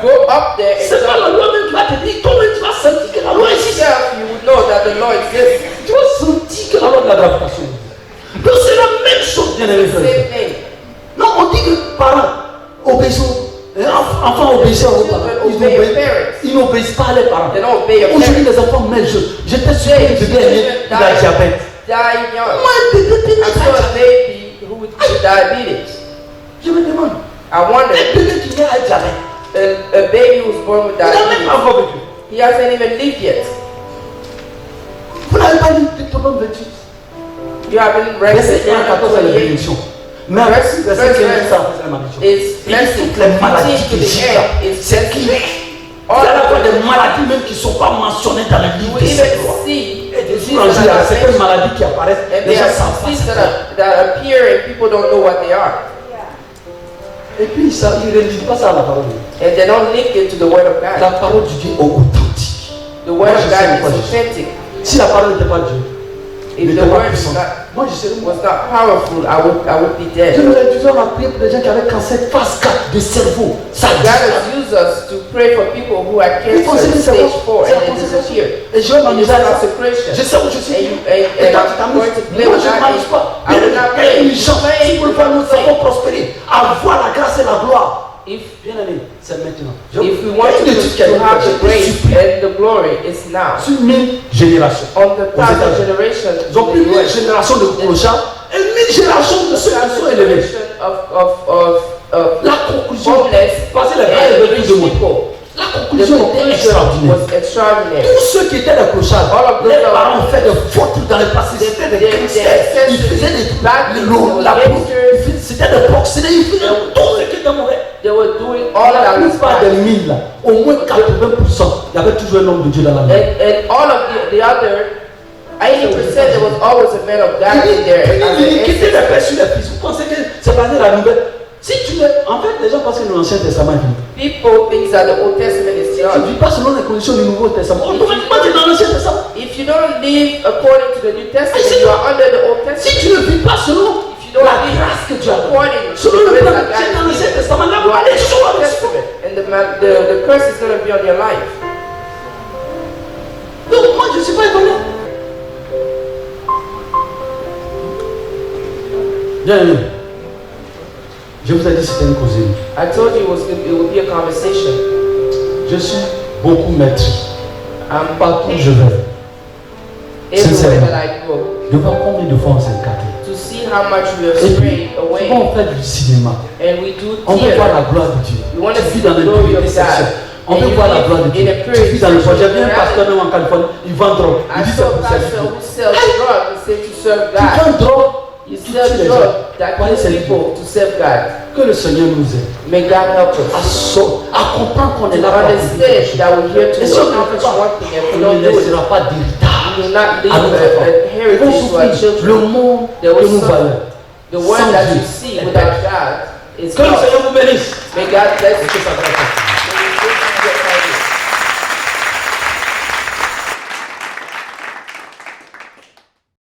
Go up there and C'est pas la loi même qui va te dire, toi-même tu vas sentir que la loi existe. yourself, you would know that the law exists. Tu vas sentir que la loi de la gravitation existe. Donc c'est la même chose, bien aimé frère. Same thing. Non, on dit que parents obéissent, enfants obéissent aux parents. Ils n'obéissent pas à leurs parents. They don't obey your Aujourd'hui, parents. les enfants mangent. J'étais sûr que le bébé est né, il a le diabète. Die young. Moi, un bébé est né I avec saw a diabète. baby who with diabetes. Je me demande, I wonder, un bébé qui naît avec diabète, a baby who was born with il n'a même diabetes, pas encore vécu. he hasn't even lived yet. Vous n'avez pas lu Deutéronome 28. You haven't read Verset 1 à 14, c'est la 28 bénédiction. Mais verset 15, ça c'est la malédiction. is Il dit blessing. toutes les maladies 15 to qui the existent, end is c'est blessing. qui? All C'est à la fois of des maladies même qui ne sont pas mentionnées dans le livre We de cette even loi. see Et des diseases jours en jour, il y a that are certaines mentioned, maladies qui apparaissent, and les there gens are savent pas. diseases c'est that appear and people don't know what they are. Et puis ça, ils ne relisent pas ça à la parole de Dieu. And they don't link it to the word of God. La parole de Dieu est authentique. The word Moi, of je sais God pourquoi is je suis. authentic. Si la parole n'était pas Dieu, If n'était the pas word puissant, moi je serais mort. was not powerful, I would be Dieu dead. nous a utilisé, on a prié pour des gens qui avaient cancer phase 4 de cerveau. Ça God has used us to pray for people who are Vous pensez que cancer c'est stage 4 la and they consécration. disappear. Et je vais It is m'amuser à ça. consecration. Je sais où je suis. And Et toi, tu I'm t'amuses. going to play Moi, with je ne that. m'amuse pas. I will not Il y a play. une chance. Si pour le faire, nous avons prospéré. Avoir la grâce et la gloire. Bien aimé, c'est maintenant. If we want to have the grace and the glory, it's now. Sur 1000 générations. On the 1000 generation, Ils ont pris 1000 générations de clochards et 1000 générations de ceux qui sont élevés. of La conclusion, homeless parce que les and frères étaient rich de moi. people. La The conclusion était conclusion extraordinaire. was extraordinary. Tous ceux qui étaient des clochards, All of them les are- parents ont fait des fautes dans le passé, c'était des gangsters, ils faisaient des bad things, la they were gangsters. c'était des proxénés, ils faisaient tout ce qui était mauvais. They were doing all La that was plupart des bad. 1000 là, au moins 80%, il y avait toujours un homme de Dieu dans la main. And all of the other 80%, there was always a man of God in there. as an Quitter les ancestor. pères sur les fils, vous pensez que c'est basé la nouvelle? Si tu es, en fait, les gens pensent que l'Ancien Testament est fini. People think that the Old Testament is Si tu ne theology. vis pas selon les conditions du Nouveau Testament, automatiquement tu es dans l'Ancien Testament. If you don't live according to the New Testament, you are under the Old Si tu Testament. ne vis pas selon If you don't la live grâce que tu as, according to selon the le grace plan that que God tu as dans has l'Ancien given, Testament, la you are in the malédiction Old avec toi. Testament, and the curse is going to be on your life. Donc moi je ne suis pas étonné. Bien, je vous ai dit c'était une causerie. I told you it would be a conversation. Je suis beaucoup maître. I'm Partout où je vais. everywhere Sincèrement. that I go Je vois combien de fois on s'est écarté. to see how much we have Et puis, strayed away, souvent on fait du cinéma. and we do On veut voir theater. la gloire de Dieu. You want to Tu see vis dans the glory l'impurité of God. sexuelle. On And veut you voir la live gloire de in Dieu. a Tu pure vis dans le projet. J'ai vu un sexual pasteur même en Californie, il vend drogue. Il I dit c'est saw a pour pastor servir. who sells drugs and says to serve Tu God. vends drogue, You tu sell tues les gens. drugs that Voilà, kills c'est le people to serve God. Que le Seigneur nous aide May God help à, us à comprendre qu'on est to là pour understand that we're here to Et si on ne accomplish fait pas, one thing. If we on don't ne do it, laissera pas d'héritage we will not leave à nos enfants. a Ils vont heritage to our souffrir. Le children. monde There que was nous some- voyons. The word Sans that Dieu you see est without perdu. God is Que le lost. Seigneur vous bénisse. May God bless Que you. ça va être.